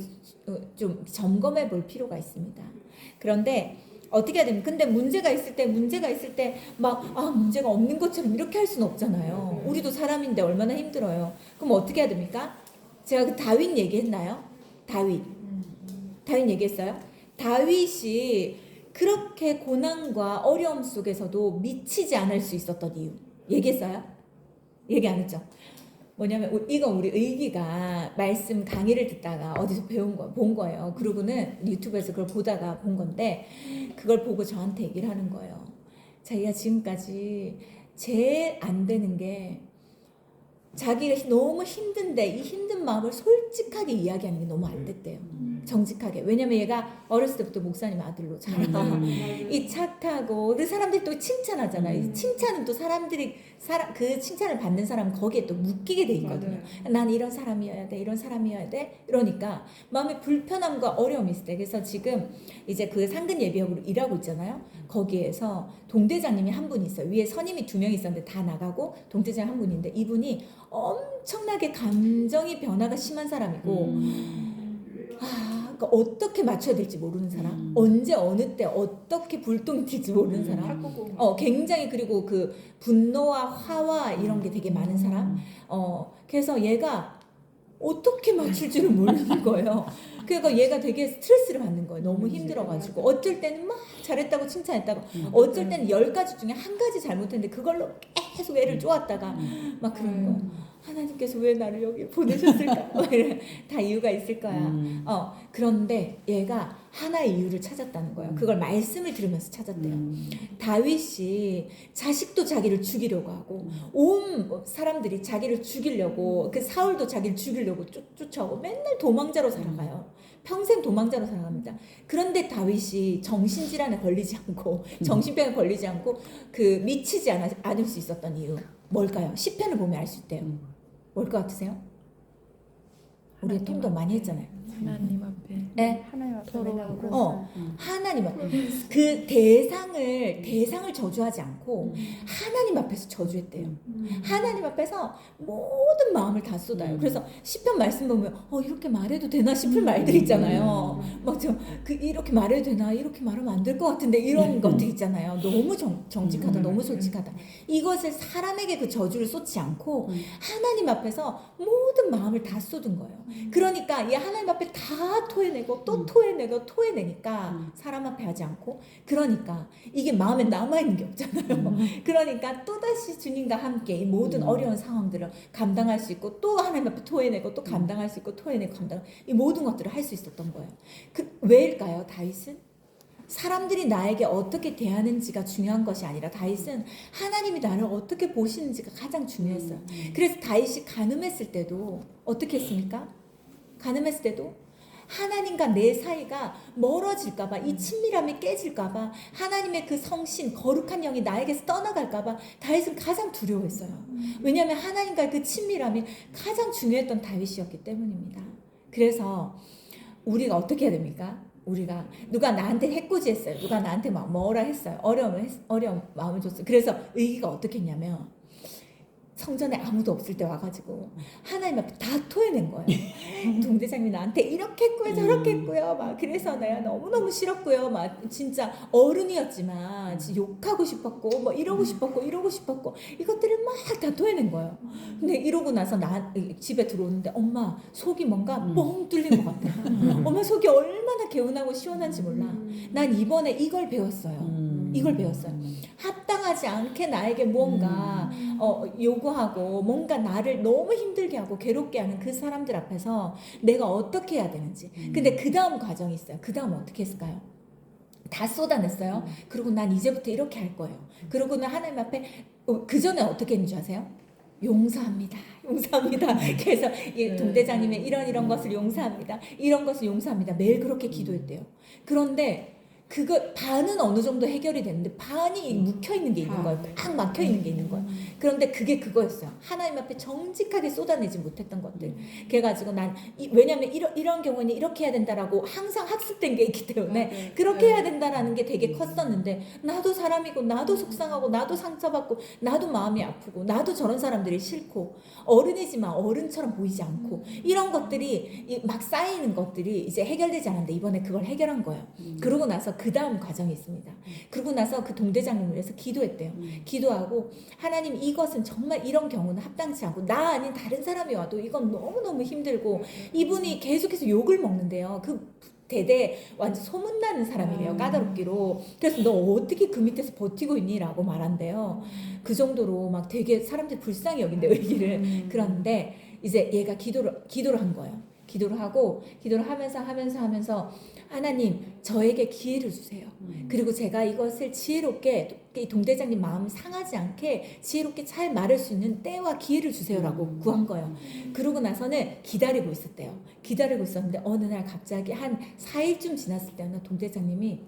좀 점검해 볼 필요가 있습니다. 그런데 어떻게 해야 됩니까? 근데 문제가 있을 때 문제가 없는 것처럼 이렇게 할 수는 없잖아요. 우리도 사람인데 얼마나 힘들어요. 그럼 어떻게 해야 됩니까? 제가 그 다윗 얘기했나요? 다윗 얘기했어요? 다윗이 그렇게 고난과 어려움 속에서도 미치지 않을 수 있었던 이유 얘기했어요? 얘기 안 했죠? 뭐냐면 이건 우리 의기가 말씀 강의를 듣다가 어디서 본 거예요. 그러고는 유튜브에서 그걸 보다가 본 건데 그걸 보고 저한테 얘기를 하는 거예요. 자기가 지금까지 제일 안 되는 게 자기가 너무 힘든데 이 힘든 마음을 솔직하게 이야기하는 게 너무 안 됐대요. 정직하게. 왜냐면 얘가 어렸을 때부터 목사님 아들로 자라. 이 착하고 그 사람들이 또 칭찬하잖아요. 이 칭찬은 또 사람들이 그 칭찬을 받는 사람은 거기에 또 묶이게 돼 있거든요. 난 이런 사람이어야 돼. 이런 사람이어야 돼. 이러니까 마음에 불편함과 어려움이 있을 때 그래서 지금 이제 그 상근 예비역으로 일하고 있잖아요. 거기에서 동대장님이 한 분 있어요. 위에 선임이 2명 있었는데 다 나가고 동대장 한 분인데 이분이 엄청나게 감정이 변화가 심한 사람이고 그러니까 어떻게 맞춰야 될지 모르는 사람, 언제 어느 때 어떻게 불똥이 튈지 모르는 사람, 굉장히 그리고 그 분노와 화와 이런 게 되게 많은 사람, 그래서 얘가 어떻게 맞출 줄을 모르는 거예요. 그러니까 얘가 되게 스트레스를 받는 거예요. 너무 힘들어가지고 어쩔 때는 막 잘했다고 칭찬했다고 어쩔 때는 10가지 중에 1가지 잘못했는데 그걸로 계속 애를 쪼았다가 막 그런 거예요. 하나님께서 왜 나를 여기 보내셨을까? 다 이유가 있을 거야. 그런데 얘가 하나의 이유를 찾았다는 거예요. 그걸 말씀을 들으면서 찾았대요. 다윗이 자식도 자기를 죽이려고 하고 온 사람들이 자기를 죽이려고 그 사울도 자기를 죽이려고 쫓아오고 맨날 도망자로 살아가요. 평생 도망자로 살아갑니다. 그런데 다윗이 정신질환에 걸리지 않고 정신병에 걸리지 않고 그 미치지 않을 수 있었던 이유 뭘까요? 시편을 보면 알 수 있대요. 뭘 것 같으세요? 우리 통도 많이 했잖아요. 하나님 앞에. 네. 하나님 앞에 하나님 앞에 그 대상을 저주하지 않고 하나님 앞에서 저주했대요. 하나님 앞에서 모든 마음을 다 쏟아요. 그래서 시편 말씀 보면 이렇게 말해도 되나 싶을 말들 있잖아요. 막 이렇게 말해도 되나 이렇게 말하면 안 될 것 같은데 이런 것들 있잖아요. 너무 정직하다, 너무 솔직하다. 이것을 사람에게 그 저주를 쏟지 않고 하나님 앞에서 모든 마음을 다 쏟은 거예요. 그러니까 이 하나님 앞에 다 토해내고 또 토해내니까 사람 앞에 하지 않고 그러니까 이게 마음에 남아있는 게 없잖아요. 그러니까 또다시 주님과 함께 이 모든 어려운 상황들을 감당할 수 있고 또 하나님 앞에 토해내고 또 감당할 수 있고 토해내고 이 모든 것들을 할 수 있었던 거예요. 왜일까요? 다윗은? 사람들이 나에게 어떻게 대하는지가 중요한 것이 아니라 다윗은 하나님이 나를 어떻게 보시는지가 가장 중요했어요. 그래서 다윗이 간음했을 때도 어떻게 했습니까? 간음했을 때도 하나님과 내 사이가 멀어질까봐, 이 친밀함이 깨질까봐, 하나님의 그 성신, 거룩한 영이 나에게서 떠나갈까봐 다윗은 가장 두려워했어요. 왜냐하면 하나님과의 그 친밀함이 가장 중요했던 다윗이었기 때문입니다. 그래서 우리가 어떻게 해야 됩니까? 우리가 누가 나한테 해코지했어요. 누가 나한테 막 뭐라 했어요. 어려운 마음을 줬어요. 그래서 의기가 어떻게 했냐면 성전에 아무도 없을 때 와가지고 하나님 앞에 다 토해낸 거예요. 동대장님이 나한테 이렇게 했고요, 저렇게 했고요. 막 그래서 내가 너무너무 싫었고요. 막 진짜 어른이었지만 진짜 욕하고 싶었고 뭐 이러고 싶었고 이것들을 막 다 토해낸 거예요. 근데 이러고 나서 나 집에 들어오는데 엄마 속이 뭔가 뻥 뚫린 것 같아. 엄마 속이 얼마나 개운하고 시원한지 몰라. 난 이번에 이걸 배웠어요. 이걸 배웠어요. 합당하지 않게 나에게 무언가 요구하고 뭔가 나를 너무 힘들게 하고 괴롭게 하는 그 사람들 앞에서 내가 어떻게 해야 되는지. 근데 그 다음 과정이 있어요. 그 다음 어떻게 했을까요? 다 쏟아냈어요. 그리고 난 이제부터 이렇게 할 거예요. 그러고는 하나님 앞에 그 전에 어떻게 했는지 아세요? 용서합니다. 그래서 이 동대장님의 이런 것을 용서합니다. 이런 것을 용서합니다. 매일 그렇게 기도했대요. 그런데 그거 반은 어느 정도 해결이 됐는데 반이 묵혀 있는 게 있는 거예요. 꽉 막혀 있는 게 있는 거예요. 그런데 그게 그거였어요. 하나님 앞에 정직하게 쏟아내지 못했던 것들. 그래가지고 난 왜냐하면 이런 경우는 이렇게 해야 된다라고 항상 학습된 게 있기 때문에 그렇게 해야 된다라는 게 되게 컸었는데 나도 사람이고 나도 속상하고 나도 상처받고 나도 마음이 아프고 나도 저런 사람들이 싫고 어른이지만 어른처럼 보이지 않고 이런 것들이 막 쌓이는 것들이 이제 해결되지 않았는데 이번에 그걸 해결한 거예요. 그러고 나서 그 다음 과정이 있습니다. 그러고 나서 그 동대장님을 위해서 기도했대요. 기도하고 하나님 이것은 정말 이런 경우는 합당치 않고 나 아닌 다른 사람이 와도 이건 너무너무 힘들고 이분이 계속해서 욕을 먹는데요. 그 대대 완전 소문나는 사람이래요. 까다롭기로. 그래서 너 어떻게 그 밑에서 버티고 있니? 라고 말한대요. 그 정도로 막 되게 사람들이 불쌍히 여긴대요. 얘기를. 그런데 이제 얘가 기도를 한 거예요. 기도를 하면서 하나님 저에게 기회를 주세요. 그리고 제가 이것을 지혜롭게 이 동대장님 마음 상하지 않게 지혜롭게 잘 말할 수 있는 때와 기회를 주세요라고 구한 거예요. 그러고 나서는 기다리고 있었대요. 기다리고 있었는데 어느 날 갑자기 한 4일쯤 지났을 때는 동대장님이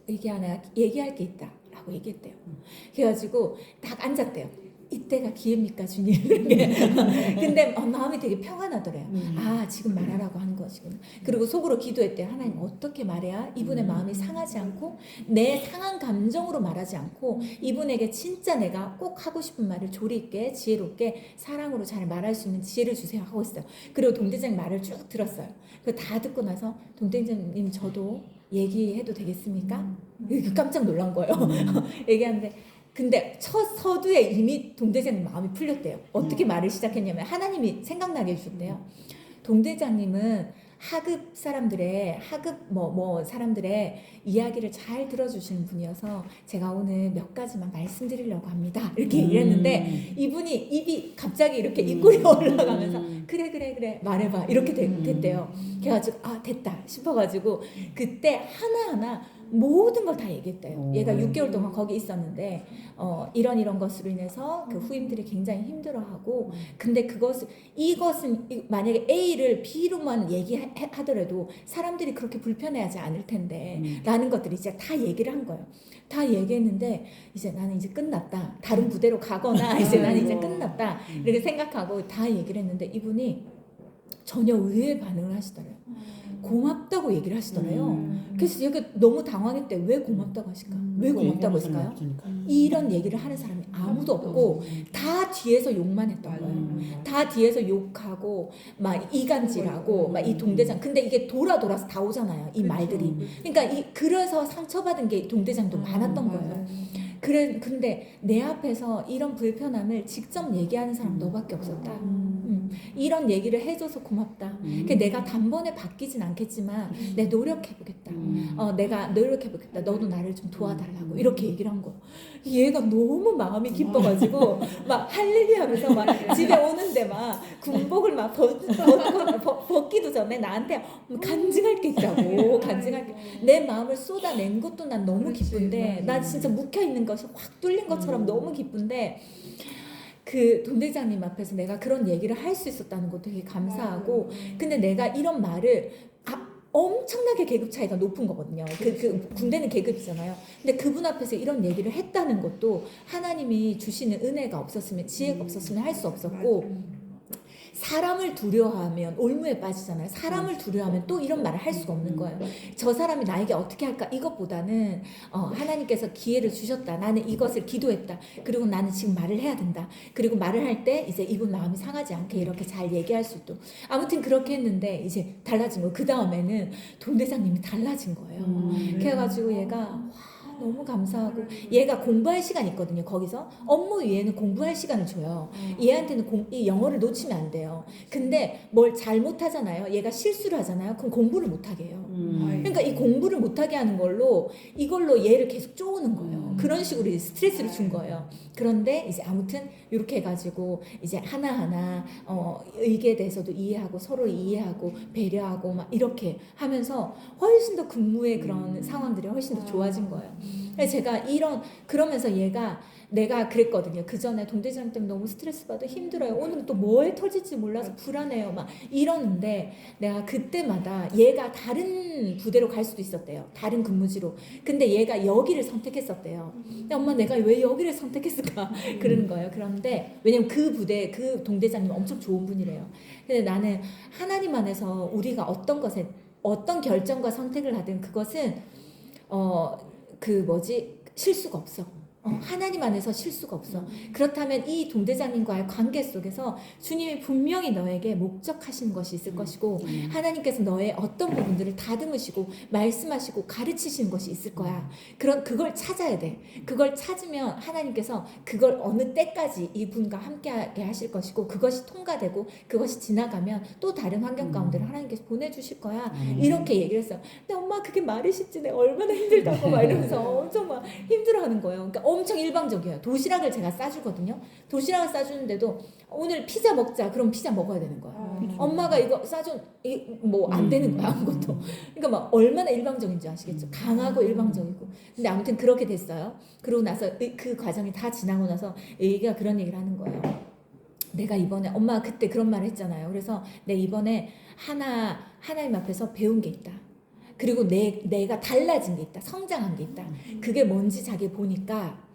얘기할 게 있다 라고 얘기했대요. 그래가지고 딱 앉았대요. 이때가 기회입니까 주님? 근데 마음이 되게 평안하더래요. 아 지금 말하라고 하는 것이구나. 그리고 속으로 기도했대요. 하나님 어떻게 말해야 이분의 마음이 상하지 않고 내 상한 감정으로 말하지 않고 이분에게 진짜 내가 꼭 하고 싶은 말을 조리 있게 지혜롭게 사랑으로 잘 말할 수 있는 지혜를 주세요 하고 있어요. 그리고 동대장님 말을 쭉 들었어요. 그 다 듣고 나서 동대장님 저도 얘기해도 되겠습니까? 깜짝 놀란 거예요. 얘기하는데 근데 첫 서두에 이미 동대장님 마음이 풀렸대요. 어떻게 말을 시작했냐면 하나님이 생각나게 해주셨대요. 동대장님은 하급 사람들의 사람들의 이야기를 잘 들어주시는 분이어서 제가 오늘 몇 가지만 말씀드리려고 합니다. 이렇게 얘기했는데 이분이 입이 갑자기 이렇게 입꼬리 올라가면서 그래 말해봐 이렇게 됐대요. 그래가지고 아 됐다 싶어가지고 그때 하나하나 모든 걸 다 얘기했대요. 얘가 6개월 동안 거기 있었는데 이런 것으로 인해서 그 후임들이 굉장히 힘들어하고 근데 이것은 만약에 A를 B로만 얘기하더라도 사람들이 그렇게 불편해하지 않을 텐데 라는 것들이 이제 다 얘기를 한 거예요. 다 얘기했는데 이제 나는 이제 끝났다. 다른 부대로 가거나 이제 나는 이제 끝났다. 이렇게 생각하고 다 얘기를 했는데 이분이 전혀 의외의 반응을 하시더래요. 고맙다고 얘기를 하시더래요. 그래서 얘가 너무 당황했대. 왜 고맙다고 하실까? 왜 고맙다고 했을까요? 이런 얘기를 하는 사람이 아무도 없고 다 뒤에서 욕만 했던 거예요. 다 뒤에서 욕하고 막 이간질하고 막 이 동대장. 근데 이게 돌아서 다 오잖아요. 이 말들이. 그러니까 그래서 상처받은 게 동대장도 많았던 거예요. 근데 내 앞에서 이런 불편함을 직접 얘기하는 사람 너밖에 없었다. 이런 얘기를 해줘서 고맙다. 그러니까 내가 단번에 바뀌진 않겠지만 내 노력해보겠다. 내가 노력해보겠다. 너도 나를 좀 도와달라고 이렇게 얘기를 한 거. 얘가 너무 마음이 기뻐가지고 막 할렐루야 하면서 막 집에 오는데 막 군복을 막 벗기도 전에 나한테 간증할 게 있다고. 간증할 게. 내 마음을 쏟아낸 것도 난 너무 기쁜데 나 진짜 묵혀있는 것이 확 뚫린 것처럼 너무 기쁜데 그 돈대장님 앞에서 내가 그런 얘기를 할 수 있었다는 것도 되게 감사하고 근데 내가 이런 말을 엄청나게 계급 차이가 높은 거거든요. 그 군대는 계급이잖아요. 근데 그분 앞에서 이런 얘기를 했다는 것도 하나님이 주시는 은혜가 없었으면 지혜가 없었으면 할 수 없었고 사람을 두려워하면 올무에 빠지잖아요. 사람을 두려워하면 또 이런 말을 할 수가 없는 거예요. 저 사람이 나에게 어떻게 할까 이것보다는 하나님께서 기회를 주셨다. 나는 이것을 기도했다. 그리고 나는 지금 말을 해야 된다. 그리고 말을 할 때 이제 이분 마음이 상하지 않게 이렇게 잘 얘기할 수 있도록 아무튼 그렇게 했는데 이제 달라진 거예요. 그 다음에는 돈대장님이 달라진 거예요. 그래가지고 얘가 너무 감사하고 얘가 공부할 시간이 있거든요. 거기서 업무 외에는 공부할 시간을 줘요. 얘한테는 이 영어를 놓치면 안 돼요. 근데 뭘 잘못하잖아요. 얘가 실수를 하잖아요. 그럼 공부를 못하게 해요. 그러니까 이 공부를 못하게 하는 걸로 이걸로 얘를 계속 쪼우는 거예요. 그런 식으로 스트레스를 준 거예요. 그런데 이제 아무튼 이렇게 해가지고 이제 하나하나 의기에 대해서도 이해하고 서로 이해하고 배려하고 막 이렇게 하면서 훨씬 더 근무의 그런 상황들이 훨씬 더 좋아진 거예요. 그래서 제가 그러면서 얘가 내가 그랬거든요. 그 전에 동대장 때문에 너무 스트레스 받아 힘들어요. 오늘은 또 뭐에 터질지 몰라서 불안해요. 막 이러는데 내가 그때마다 얘가 다른 부대로 갈 수도 있었대요. 다른 근무지로. 근데 얘가 여기를 선택했었대요. 근데 엄마 내가 왜 여기를 선택했을까? 그러는 거예요. 그런데 왜냐면 그 부대 그 동대장님 엄청 좋은 분이래요. 근데 나는 하나님 안에서 우리가 어떤 결정과 선택을 하든 그것은 실수가 없어. 하나님 안에서 실수가 없어. 그렇다면 이 동대장님과의 관계 속에서 주님이 분명히 너에게 목적하신 것이 있을 것이고 하나님께서 너의 어떤 부분들을 다듬으시고 말씀하시고 가르치시는 것이 있을 거야. 그걸 찾아야 돼. 그걸 찾으면 하나님께서 그걸 어느 때까지 이분과 함께하게 하실 것이고 그것이 통과되고 그것이 지나가면 또 다른 환경 가운데를 하나님께서 보내주실 거야. 이렇게 얘기를 했어요. 근데 엄마 그게 말이 쉽지 내가 얼마나 힘들다고 막 이러면서 엄청 막 힘들어하는 거예요. 그러니까 엄청 일방적이에요. 도시락을 제가 싸주거든요. 도시락을 싸주는데도 오늘 피자 먹자. 그럼 피자 먹어야 되는 거야. 엄마가 이거 싸준 뭐 안 되는 거야 아무것도. 그러니까 막 얼마나 일방적인지 아시겠죠. 강하고 일방적이고. 근데 아무튼 그렇게 됐어요. 그러고 나서 그 과정이 다 지나고 나서 애기가 그런 얘기를 하는 거예요. 내가 이번에 엄마가 그때 그런 말을 했잖아요. 그래서 내가 이번에 하나님 앞에서 배운 게 있다. 그리고 내가 달라진 게 있다. 성장한 게 있다. 그게 뭔지 자기 보니까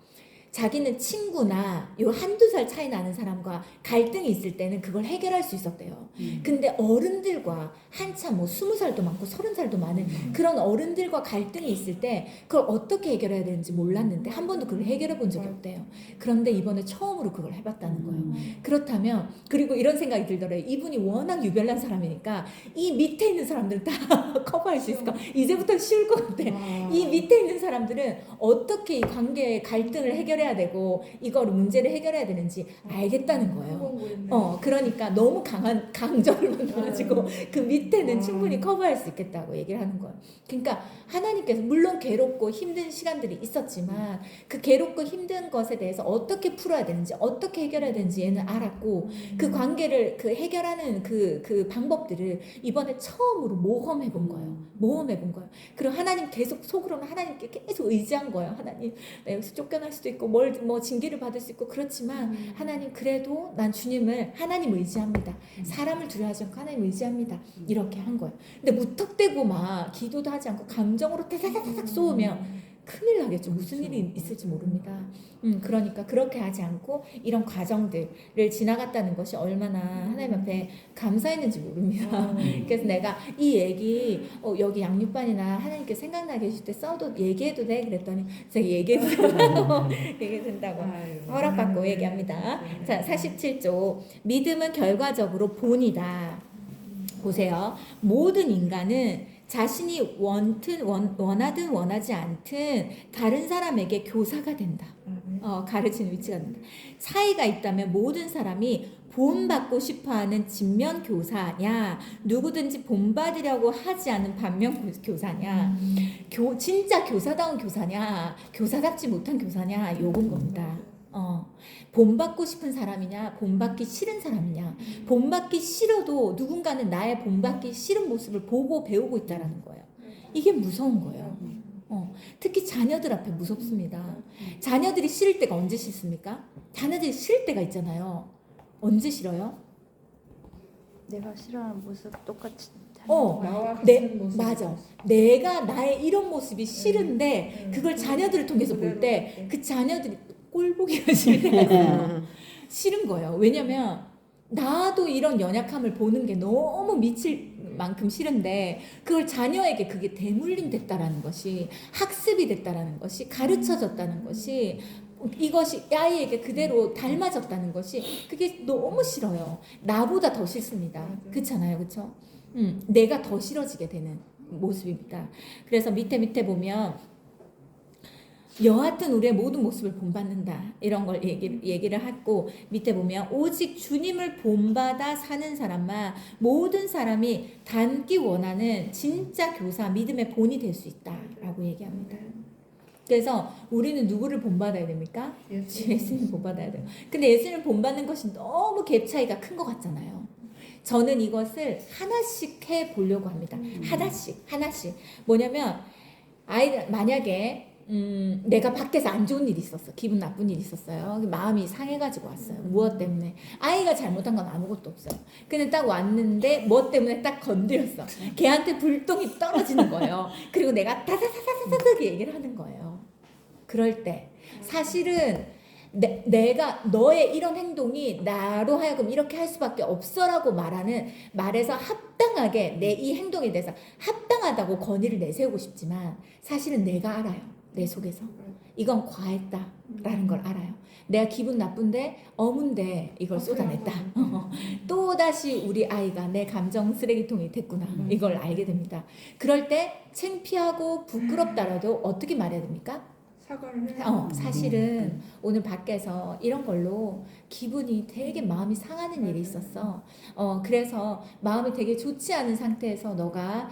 자기는 친구나 요 한두 살 차이 나는 사람과 갈등이 있을 때는 그걸 해결할 수 있었대요. 근데 어른들과 한참 20살도 많고 30살도 많은 그런 어른들과 갈등이 있을 때 그걸 어떻게 해결해야 되는지 몰랐는데 한 번도 그걸 해결해 본 적이 없대요. 그런데 이번에 처음으로 그걸 해봤다는 거예요. 그렇다면 그리고 이런 생각이 들더래요. 이분이 워낙 유별난 사람이니까 이 밑에 있는 사람들은 다 커버할 수 있을까? 이제부터 쉬울 것 같아. 이 밑에 있는 사람들은 어떻게 이 관계의 갈등을 해결해야 되고 이걸 문제를 해결해야 되는지 알겠다는 거예요. 그러니까 너무 강조를 만들어가지고 그 밑에는 충분히 커버할 수 있겠다고 얘기를 하는 거예요. 그러니까 하나님께서 물론 괴롭고 힘든 시간들이 있었지만 그 괴롭고 힘든 것에 대해서 어떻게 풀어야 되는지 어떻게 해결해야 되는지 얘는 알았고 그 관계를 해결하는 그 방법들을 이번에 처음으로 모험해 본 거예요. 그리고 하나님 계속 속으로는 하나님께 계속 의지한 거예요. 하나님 나 여기서 쫓겨날 수도 있고 뭐 징계를 받을 수 있고 그렇지만 하나님 그래도 난 하나님 의지합니다. 사람을 두려워하지 않고 하나님 의지합니다. 이렇게 한 거예요. 근데 무턱대고 막 기도도 하지 않고 감정으로 타닥타닥 쏘으면 큰일 나겠죠. 무슨 일이 있을지 모릅니다. 그러니까 그렇게 하지 않고 이런 과정들을 지나갔다는 것이 얼마나 하나님 앞에 감사했는지 모릅니다. 그래서 내가 이 얘기 여기 양육반이나 하나님께 생각나게 해줄 때 얘기해도 돼? 그랬더니 제가 얘기해도 된다고 허락받고 얘기합니다. 자, 47조 믿음은 결과적으로 본이다. 보세요. 모든 인간은 자신이 원하든 원하지 않든 다른 사람에게 교사가 된다. 가르치는 위치가 된다. 차이가 있다면 모든 사람이 본받고 싶어하는 진면 교사냐, 누구든지 본받으려고 하지 않는 반면 교사냐, 진짜 교사다운 교사냐, 교사답지 못한 교사냐, 요건 겁니다. 본받고 싶은 사람이냐, 본받기 싫은 사람이냐. 본받기 싫어도 누군가는 나의 본받기 싫은 모습을 보고 배우고 있다라는 거예요. 이게 무서운 거예요. 특히 자녀들 앞에 무섭습니다. 자녀들이 싫을 때가 언제 싫습니까? 자녀들이 싫을 때가 있잖아요. 언제 싫어요? 내가 싫어하는 모습 똑같이 나와 내, 같은 모습. 맞아. 내가 나의 이런 모습이 싫은데 그걸 자녀들을 통해서 볼 때 그 자녀들이 꼴보기가 싫어요. 싫은 거예요. 왜냐면 나도 이런 연약함을 보는 게 너무 미칠 만큼 싫은데 그걸 자녀에게 그게 대물림 됐다라는 것이, 학습이 됐다라는 것이, 가르쳐졌다는 것이, 이것이 아이에게 그대로 닮아졌다는 것이, 그게 너무 싫어요. 나보다 더 싫습니다. 그렇잖아요, 그렇죠? 내가 더 싫어지게 되는 모습입니다. 그래서 밑에 보면 여하튼 우리의 모든 모습을 본받는다, 이런 걸 얘기를 하고, 밑에 보면 오직 주님을 본받아 사는 사람만 모든 사람이 닮기 원하는 진짜 교사, 믿음의 본이 될 수 있다라고 얘기합니다. 그래서 우리는 누구를 본받아야 됩니까? 예수님 본받아야 돼요. 근데 예수님을 본받는 것이 너무 갭 차이가 큰 것 같잖아요. 저는 이것을 하나씩 해 보려고 합니다. 하나씩. 뭐냐면 아이들, 만약에 내가 밖에서 안 좋은 일이 있었어. 기분 나쁜 일이 있었어요. 마음이 상해가지고 왔어요. 무엇 때문에? 아이가 잘못한 건 아무것도 없어요. 근데 딱 왔는데 뭐 때문에 딱 건드렸어. 걔한테 불똥이 떨어지는 거예요. 그리고 내가 타타타타타타 얘기를 하는 거예요. 그럴 때 사실은 내가 너의 이런 행동이 나로 하여금 이렇게 할 수밖에 없어라고 말해서 합당하게 내 이 행동에 대해서 합당하다고 권위를 내세우고 싶지만 사실은 내가 알아요. 내 속에서 이건 과했다라는 걸 알아요. 내가 기분 나쁜데 어문데 이걸 쏟아냈다. 또다시 우리 아이가 내 감정 쓰레기통이 됐구나, 이걸 알게 됩니다. 그럴 때 창피하고 부끄럽다라도 어떻게 말해야 됩니까? 사과를 해야 사실은 오늘 밖에서 이런 걸로 기분이 되게 마음이 상하는 일이 있었어. 그래서 마음이 되게 좋지 않은 상태에서 너가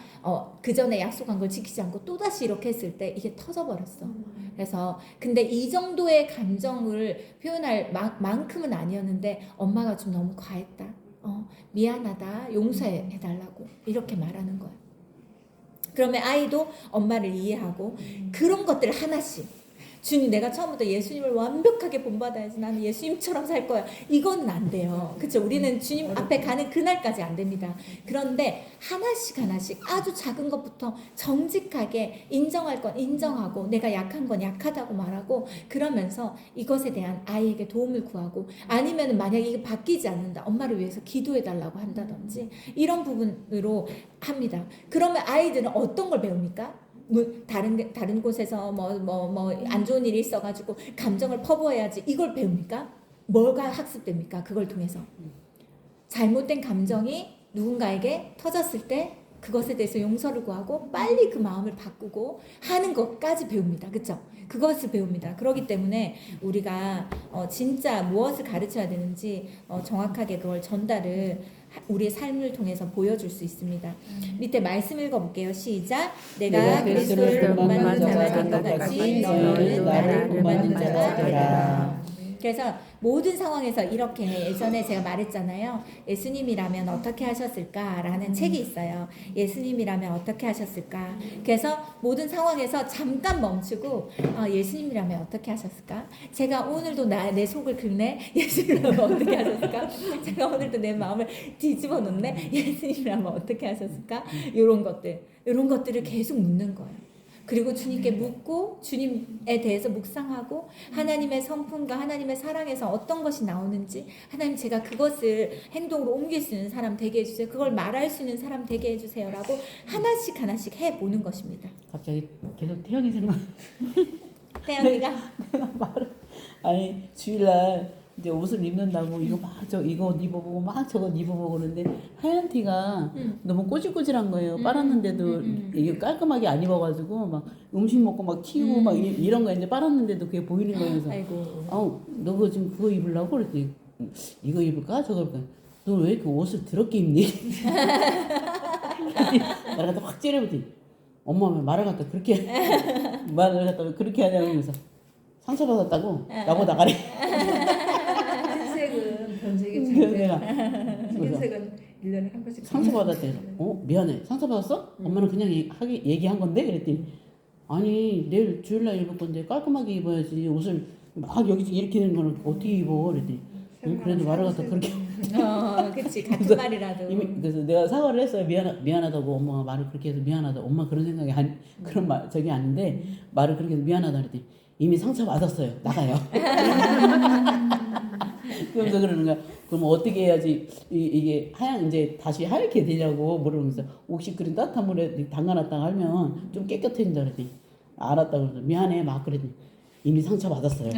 그 전에 약속한 걸 지키지 않고 또다시 이렇게 했을 때 이게 터져버렸어. 그래서 근데 이 정도의 감정을 표현할 만큼은 아니었는데 엄마가 좀 너무 과했다. 미안하다. 용서해달라고 이렇게 말하는 거야. 그러면 아이도 엄마를 이해하고 그런 것들을 하나씩, 주님, 내가 처음부터 예수님을 완벽하게 본받아야지, 나는 예수님처럼 살 거야, 이건 안 돼요. 그렇죠? 우리는 주님 앞에 가는 그날까지 안 됩니다. 그런데 하나씩 아주 작은 것부터 정직하게 인정할 건 인정하고 내가 약한 건 약하다고 말하고, 그러면서 이것에 대한 아이에게 도움을 구하고, 아니면 만약에 이게 바뀌지 않는다, 엄마를 위해서 기도해달라고 한다든지 이런 부분으로 합니다. 그러면 아이들은 어떤 걸 배웁니까? 다른 곳에서 안 좋은 일이 있어가지고 감정을 퍼부어야지, 이걸 배웁니까? 뭐가 학습됩니까? 그걸 통해서 잘못된 감정이 누군가에게 터졌을 때 그것에 대해서 용서를 구하고 빨리 그 마음을 바꾸고 하는 것까지 배웁니다. 그렇죠? 그것을 배웁니다. 그렇기 때문에 우리가 진짜 무엇을 가르쳐야 되는지 정확하게 그걸 전달을 우리의 삶을 통해서 보여줄 수 있습니다. 밑에 말씀 읽어볼게요. 시작. 내가 그리스도를 본받는 자가 된 것 같이 너희는 나를 본받는 자가 되라. 그래서 모든 상황에서 이렇게, 예전에 제가 말했잖아요. 예수님이라면 어떻게 하셨을까라는 책이 있어요. 예수님이라면 어떻게 하셨을까. 그래서 모든 상황에서 잠깐 멈추고 예수님이라면 어떻게 하셨을까. 제가 오늘도 내 속을 긁네. 예수님이라면 어떻게 하셨을까. 제가 오늘도 내 마음을 뒤집어 놓네. 예수님이라면 어떻게 하셨을까. 이런 것들을 계속 묻는 거예요. 그리고 주님께 묻고 주님에 대해서 묵상하고 하나님의 성품과 하나님의 사랑에서 어떤 것이 나오는지, 하나님 제가 그것을 행동으로 옮길 수 있는 사람 되게 해주세요. 그걸 말할 수 있는 사람 되게 해주세요. 라고 하나씩 해보는 것입니다. 갑자기 계속 태영이 생각. 태영이가 아니 주일날 이제 옷을 입는다고 이거 이거 옷 입어보고 막 저거 입어보고 그러는데 하얀 티가 너무 꼬질꼬질한 거예요. 빨았는데도 이게 깔끔하게 안 입어가지고 막 음식 먹고 막 튀고 막 이런 거 이제 빨았는데도 그게 보이는 거여서 아이고. 너 그거 지금 그거 입으려고 그랬더니 이거 입을까 저거 입을까. 너 왜 이렇게 옷을 더럽게 입니? 나를 갖다 확 찌르더니 엄마 왜 말을 갖다 그렇게 말을 갖다 왜 그렇게 하냐고 그래서 상처받았다고 나보고 나가래. 흰색은 변색이 그래서 잘 내가 돼요. 흰색은 1년에 한 번씩 상처받았대. 미안해. 상처받았어? 엄마는 그냥 얘기한 건데 그랬더니 아니 내일 주일날 입을 건데 깔끔하게 입어야지 옷을 막 여기 이렇게 되는 거는 어떻게 입어? 그랬더니 그래도 말을 갖다 그렇게 그치 같은 말이라도. 그래서 내가 사과를 했어요. 미안하다고 엄마가 말을 그렇게 해서 미안하다. 엄마 그런 생각이 그런 말 저기 아닌데 말을 그렇게 해서 미안하다 그랬더니 이미 상처 받았어요. 나가요. 그러면서 그러는 거야. 그럼 어떻게 해야지 이게 이제 다시 하얗게 되냐고 물으면서 혹시 그런 따뜻한 물에 담가놨다가 하면 좀 깨끗해진다 그랬더니 알았다 그래서 미안해 막 그랬더니 이미 상처 받았어요.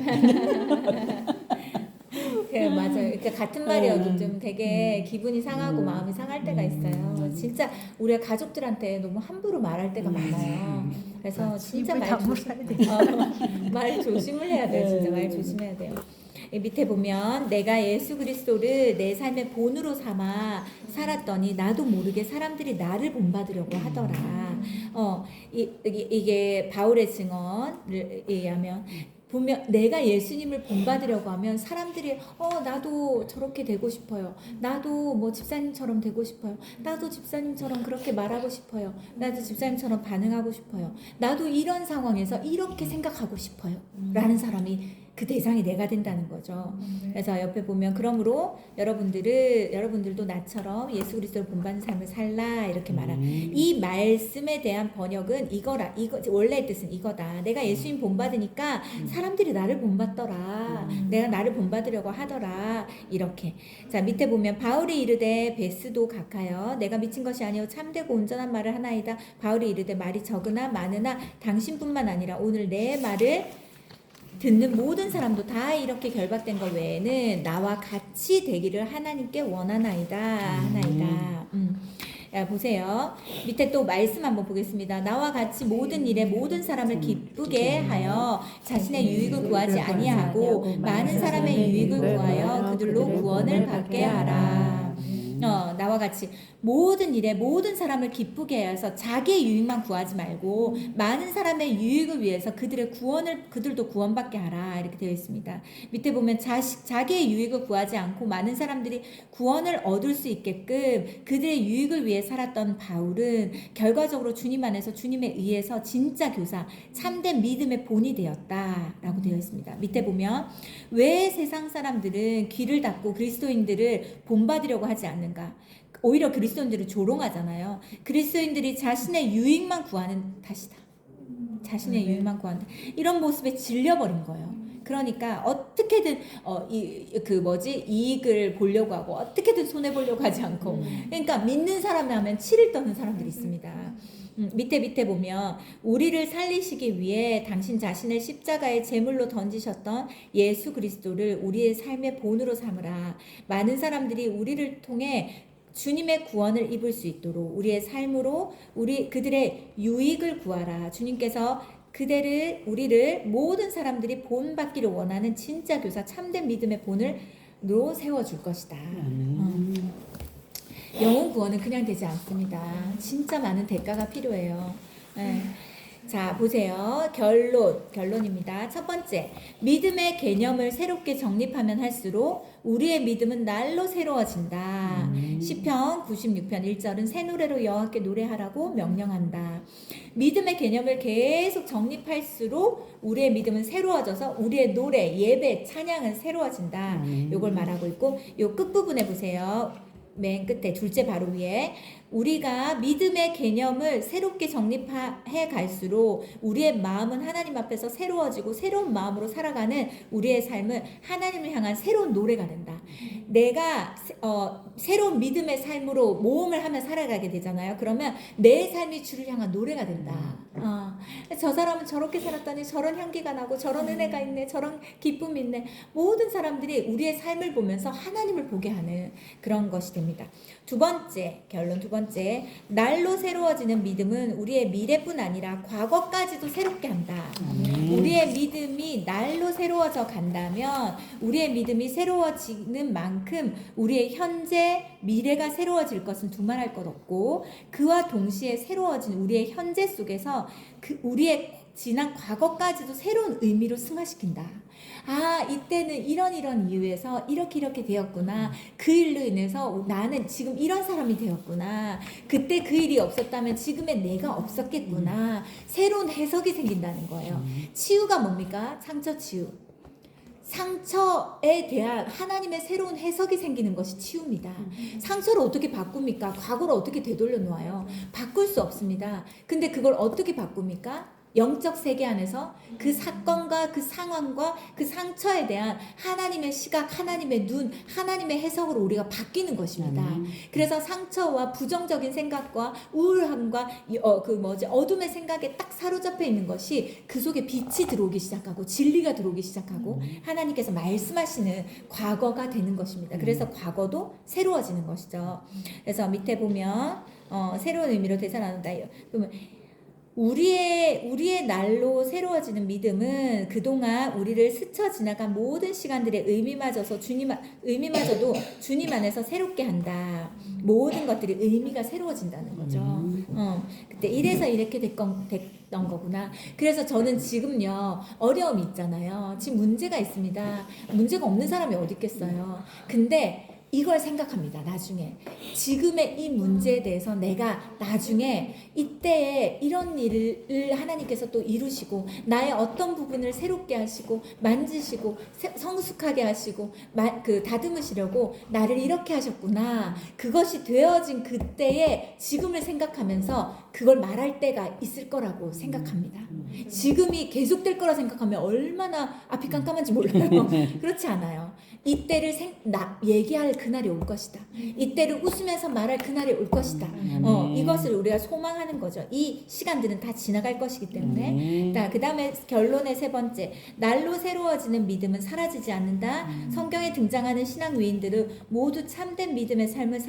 맞아요. 그러니까 같은 말이어도 좀 되게 기분이 상하고 마음이 상할 때가 있어요. 진짜 우리가 가족들한테 너무 함부로 말할 때가 많아요. 그래서 진짜 말 조심을 해야 돼요. 진짜 말 조심해야 돼요. 이 밑에 보면 내가 예수 그리스도를 내 삶의 본으로 삼아 살았더니 나도 모르게 사람들이 나를 본받으려고 하더라. 이게 바울의 증언을 의하면 보면 내가 예수님을 본받으려고 하면 사람들이 나도 저렇게 되고 싶어요. 나도 뭐 집사님처럼 되고 싶어요. 나도 집사님처럼 그렇게 말하고 싶어요. 나도 집사님처럼 반응하고 싶어요. 나도 이런 상황에서 이렇게 생각하고 싶어요. 라는 사람이 그 대상이 내가 된다는 거죠. 그래서 옆에 보면 그러므로 여러분들도 나처럼 예수 그리스도를 본받는 삶을 살라 이렇게 말한 이 말씀에 대한 번역은 이거라. 이거 원래의 뜻은 이거다. 내가 예수님 본받으니까 사람들이 나를 본받더라. 내가 나를 본받으려고 하더라. 이렇게. 자 밑에 보면 바울이 이르되 베스도 각하여 내가 미친 것이 아니요 참되고 온전한 말을 하나이다. 바울이 이르되 말이 적으나 많으나 당신뿐만 아니라 오늘 내 말을 듣는 모든 사람도 다 이렇게 결박된 것 외에는 나와 같이 되기를 하나님께 원하나이다. 야, 보세요. 밑에 또 말씀 한번 보겠습니다. 나와 같이 모든 일에 모든 사람을 기쁘게 하여 자신의 유익을 구하지 아니하고 많은 사람의 유익을 구하여 그들로 구원을 받게 하라. 나와 같이 모든 일에 모든 사람을 기쁘게 해서 자기의 유익만 구하지 말고 많은 사람의 유익을 위해서 그들도 구원받게 하라 이렇게 되어 있습니다. 밑에 보면 자기의 유익을 구하지 않고 많은 사람들이 구원을 얻을 수 있게끔 그들의 유익을 위해 살았던 바울은 결과적으로 주님 안에서 주님에 의해서 진짜 교사 참된 믿음의 본이 되었다라고 되어 있습니다. 밑에 보면 왜 세상 사람들은 귀를 닫고 그리스도인들을 본받으려고 하지 않는가? 오히려 그리스도인들은 조롱하잖아요. 그리스도인들이 자신의 유익만 구하는 자신의 유익만 구한다. 이런 모습에 질려버린 거예요. 그러니까 어떻게든 이익을 보려고 하고 어떻게든 손해 보려고 하지 않고 그러니까 믿는 사람이 하면 치를 떠는 사람들이 있습니다. 밑에 보면 우리를 살리시기 위해 당신 자신을 십자가의 제물로 던지셨던 예수 그리스도를 우리의 삶의 본으로 삼으라. 많은 사람들이 우리를 통해 주님의 구원을 입을 수 있도록 우리의 삶으로 그들의 유익을 구하라. 주님께서 우리를 모든 사람들이 본받기를 원하는 진짜 교사 참된 믿음의 본으로 세워줄 것이다. 영혼 구원은 그냥 되지 않습니다. 진짜 많은 대가가 필요해요. 네. 자, 보세요. 결론입니다. 첫 번째, 믿음의 개념을 새롭게 정립하면 할수록 우리의 믿음은 날로 새로워진다. 시편 96편 1절은 새 노래로 여호와께 노래하라고 명령한다. 믿음의 개념을 계속 정립할수록 우리의 믿음은 새로워져서 우리의 노래, 예배, 찬양은 새로워진다. 요걸 말하고 있고 요 끝부분에 보세요. 맨 끝에 둘째 바로 위에 우리가 믿음의 개념을 새롭게 정립해 갈수록 우리의 마음은 하나님 앞에서 새로워지고 새로운 마음으로 살아가는 우리의 삶은 하나님을 향한 새로운 노래가 된다. 내가 새로운 믿음의 삶으로 모험을 하며 살아가게 되잖아요. 그러면 내 삶이 주를 향한 노래가 된다. 저 사람은 저렇게 살았더니 저런 향기가 나고 저런 은혜가 있네, 저런 기쁨이 있네. 모든 사람들이 우리의 삶을 보면서 하나님을 보게 하는 그런 것이 됩니다. 두 번째 번째, 날로 새로워지는 믿음은 우리의 미래뿐 아니라 과거까지도 새롭게 한다. 우리의 믿음이 날로 새로워져 간다면 우리의 믿음이 새로워지는 만큼 우리의 현재, 미래가 새로워질 것은 두말할 것 없고, 그와 동시에 새로워진 우리의 현재 속에서 우리의 지난 과거까지도 새로운 의미로 승화시킨다. 아, 이때는 이런 이유에서 이렇게 되었구나. 그 일로 인해서 나는 지금 이런 사람이 되었구나. 그때 그 일이 없었다면 지금의 내가 없었겠구나. 새로운 해석이 생긴다는 거예요. 치유가 뭡니까? 상처 치유. 상처에 대한 하나님의 새로운 해석이 생기는 것이 치유입니다. 상처를 어떻게 바꿉니까? 과거를 어떻게 되돌려 놓아요? 바꿀 수 없습니다. 근데 그걸 어떻게 바꿉니까? 영적 세계 안에서 그 사건과 그 상황과 그 상처에 대한 하나님의 시각, 하나님의 눈, 하나님의 해석으로 우리가 바뀌는 것입니다. 그래서 상처와 부정적인 생각과 우울함과 어둠의 생각에 딱 사로잡혀 있는 것이 그 속에 빛이 들어오기 시작하고 진리가 들어오기 시작하고 하나님께서 말씀하시는 과거가 되는 것입니다. 그래서 과거도 새로워지는 것이죠. 그래서 밑에 보면 새로운 의미로 되살아난다. 그러면 우리의 날로 새로워지는 믿음은 그동안 우리를 스쳐 지나간 모든 시간들의 의미마저도 주님 안에서 새롭게 한다. 모든 것들이 의미가 새로워진다는 거죠. 그때 이래서 이렇게 됐던 거구나. 그래서 저는 지금요, 어려움이 있잖아요. 지금 문제가 있습니다. 문제가 없는 사람이 어디 있겠어요. 근데 이걸 생각합니다. 나중에 지금의 이 문제에 대해서 내가 나중에 이때에 이런 일을 하나님께서 또 이루시고 나의 어떤 부분을 새롭게 하시고 만지시고 성숙하게 하시고 다듬으시려고 나를 이렇게 하셨구나. 그것이 되어진 그때에 지금을 생각하면서 그걸 말할 때가 있을 거라고 생각합니다. 지금이 계속될 거라 생각하면 얼마나 앞이 깜깜한지 몰라요. 그렇지 않아요. 이때를 얘기할 그날이 올 것이다. 이때를 웃으면서 말할 그날이 올 것이다. 이것을 우리가 소망하는 거죠. 이 시간들은 다 지나갈 것이기 때문에. 그 다음에 결론의 세 번째, 날로 새로워지는 믿음은 사라지지 않는다. 성경에 등장하는 신앙 위인들은 모두 참된 믿음의 삶을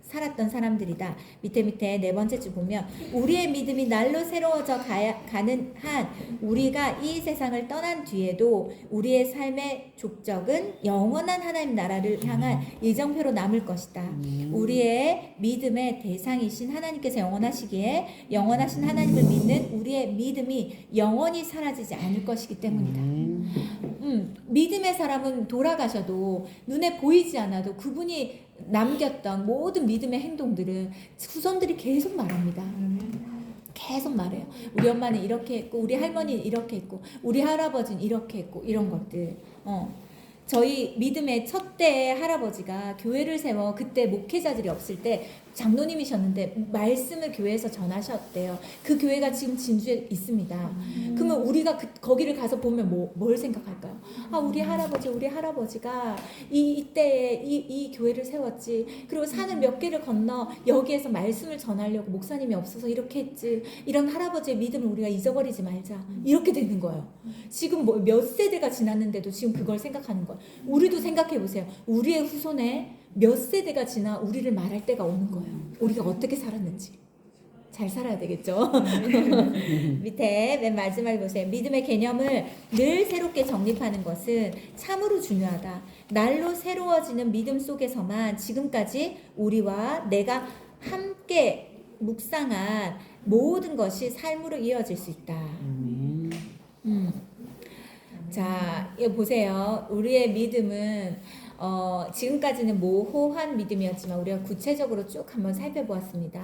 살았던 사람들이다. 밑에 네 번째 줄 보면 우리의 믿음이 날로 새로워져 가는 한 우리가 이 세상을 떠난 뒤에도 우리의 삶의 족적은 영원한 하나님 나라를 향한 예정표로 남을 것이다. 우리의 믿음의 대상이신 하나님께서 영원하시기에 영원하신 하나님을 믿는 우리의 믿음이 영원히 사라지지 않을 것이기 때문이다. 믿음의 사람은 돌아가셔도 눈에 보이지 않아도 그분이 남겼던 모든 믿음의 행동들은 후손들이 계속 말합니다. 계속 말해요. 우리 엄마는 이렇게 했고 우리 할머니는 이렇게 했고 우리 할아버지는 이렇게 했고 이런 것들. 저희 믿음의 첫대 할아버지가 교회를 세워 그때 목회자들이 없을 때 장로님이셨는데 말씀을 교회에서 전하셨대요. 그 교회가 지금 진주에 있습니다. 그러면 우리가 거기를 가서 보면 뭘 생각할까요? 아, 우리 할아버지가 이때에 이 교회를 세웠지. 그리고 산을 몇 개를 건너 여기에서 말씀을 전하려고 목사님이 없어서 이렇게 했지. 이런 할아버지의 믿음을 우리가 잊어버리지 말자. 이렇게 되는 거예요. 지금 몇 세대가 지났는데도 지금 그걸 생각하는 거예요. 우리도 생각해 보세요. 우리의 후손에 몇 세대가 지나 우리를 말할 때가 오는 거예요. 우리가 어떻게 살았는지. 잘 살아야 되겠죠. 밑에 맨 마지막에 보세요. 믿음의 개념을 늘 새롭게 정립하는 것은 참으로 중요하다. 날로 새로워지는 믿음 속에서만 지금까지 우리와 내가 함께 묵상한 모든 것이 삶으로 이어질 수 있다. 자, 이거 보세요. 우리의 믿음은 지금까지는 모호한 믿음이었지만 우리가 구체적으로 쭉 한번 살펴보았습니다.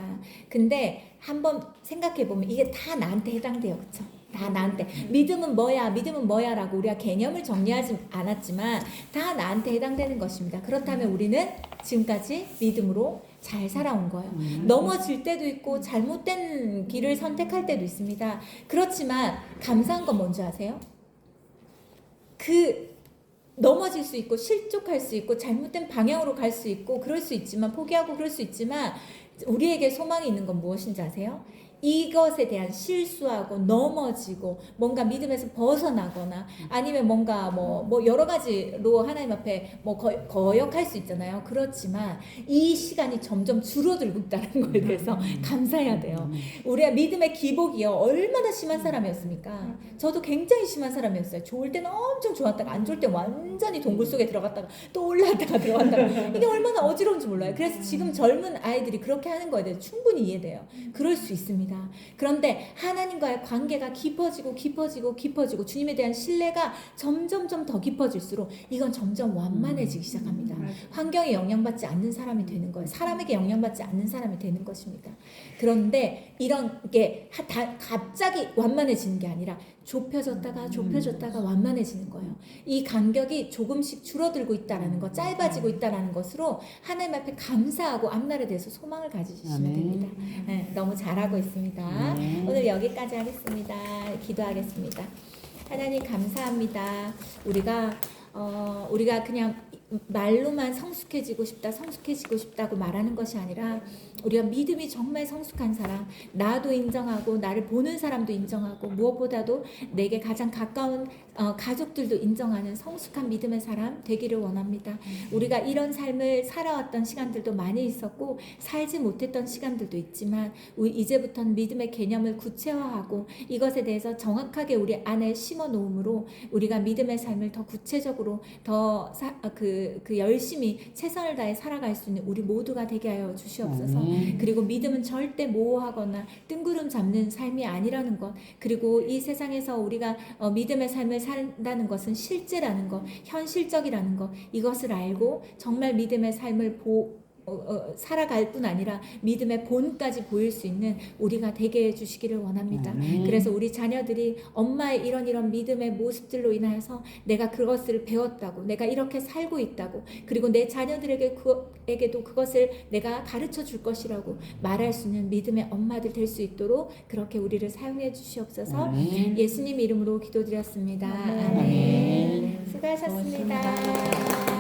근데 한번 생각해보면 이게 다 나한테 해당돼요. 그쵸? 다 나한테. 믿음은 뭐야 라고 우리가 개념을 정리하지 않았지만 다 나한테 해당되는 것입니다. 그렇다면 우리는 지금까지 믿음으로 잘 살아온 거예요. 넘어질 때도 있고 잘못된 길을 선택할 때도 있습니다. 그렇지만 감사한 건 뭔지 아세요? 넘어질 수 있고 실족할 수 있고 잘못된 방향으로 갈 수 있고 그럴 수 있지만 포기하고 그럴 수 있지만 우리에게 소망이 있는 건 무엇인지 아세요? 이것에 대한 실수하고 넘어지고 뭔가 믿음에서 벗어나거나 아니면 뭔가 뭐 여러 가지로 하나님 앞에 뭐 거역할 수 있잖아요. 그렇지만 이 시간이 점점 줄어들고 있다는 거에 대해서 감사해야 돼요. 우리가 믿음의 기복이요 얼마나 심한 사람이었습니까? 저도 굉장히 심한 사람이었어요. 좋을 때는 엄청 좋았다가 안 좋을 때 완전히 동굴 속에 들어갔다가 또 올라왔다가 들어갔다가 이게 얼마나 어지러운지 몰라요. 그래서 지금 젊은 아이들이 그렇게 하는 거에 대해 충분히 이해돼요. 그럴 수 있습니다. 그런데 하나님과의 관계가 깊어지고 주님에 대한 신뢰가 점점점 더 깊어질수록 이건 점점 완만해지기 시작합니다. 환경에 영향받지 않는 사람이 되는 거예요. 사람에게 영향받지 않는 사람이 되는 것입니다. 그런데 이런 게 갑자기 완만해지는 게 아니라 좁혀졌다가 완만해지는 거예요. 이 간격이 조금씩 줄어들고 있다라는 것, 짧아지고 있다라는 것으로 하나님 앞에 감사하고 앞날에 대해서 소망을 가지시면 됩니다. 네, 너무 잘하고 있습니다. 오늘 여기까지 하겠습니다. 기도하겠습니다. 하나님 감사합니다. 우리가 그냥 말로만 성숙해지고 싶다고 말하는 것이 아니라 우리가 믿음이 정말 성숙한 사람, 나도 인정하고 나를 보는 사람도 인정하고 무엇보다도 내게 가장 가까운 가족들도 인정하는 성숙한 믿음의 사람 되기를 원합니다. 우리가 이런 삶을 살아왔던 시간들도 많이 있었고 살지 못했던 시간들도 있지만 이제부터는 믿음의 개념을 구체화하고 이것에 대해서 정확하게 우리 안에 심어 놓음으로 우리가 믿음의 삶을 더 구체적으로 더 열심히 최선을 다해 살아갈 수 있는 우리 모두가 되게 하여 주시옵소서. 그리고 믿음은 절대 모호하거나 뜬구름 잡는 삶이 아니라는 것, 그리고 이 세상에서 우리가 믿음의 삶을 산다는 것은 실제라는 것, 현실적이라는 것, 이것을 알고 정말 믿음의 삶을 살아갈 뿐 아니라 믿음의 본까지 보일 수 있는 우리가 되게 해주시기를 원합니다. 그래서 우리 자녀들이 엄마의 이런 믿음의 모습들로 인하여서 내가 그것을 배웠다고, 내가 이렇게 살고 있다고, 그리고 내 자녀들에게도 그것을 내가 가르쳐 줄 것이라고 말할 수 있는 믿음의 엄마들 될 수 있도록 그렇게 우리를 사용해 주시옵소서. 예수님 이름으로 기도드렸습니다. 아멘. 수고하셨습니다.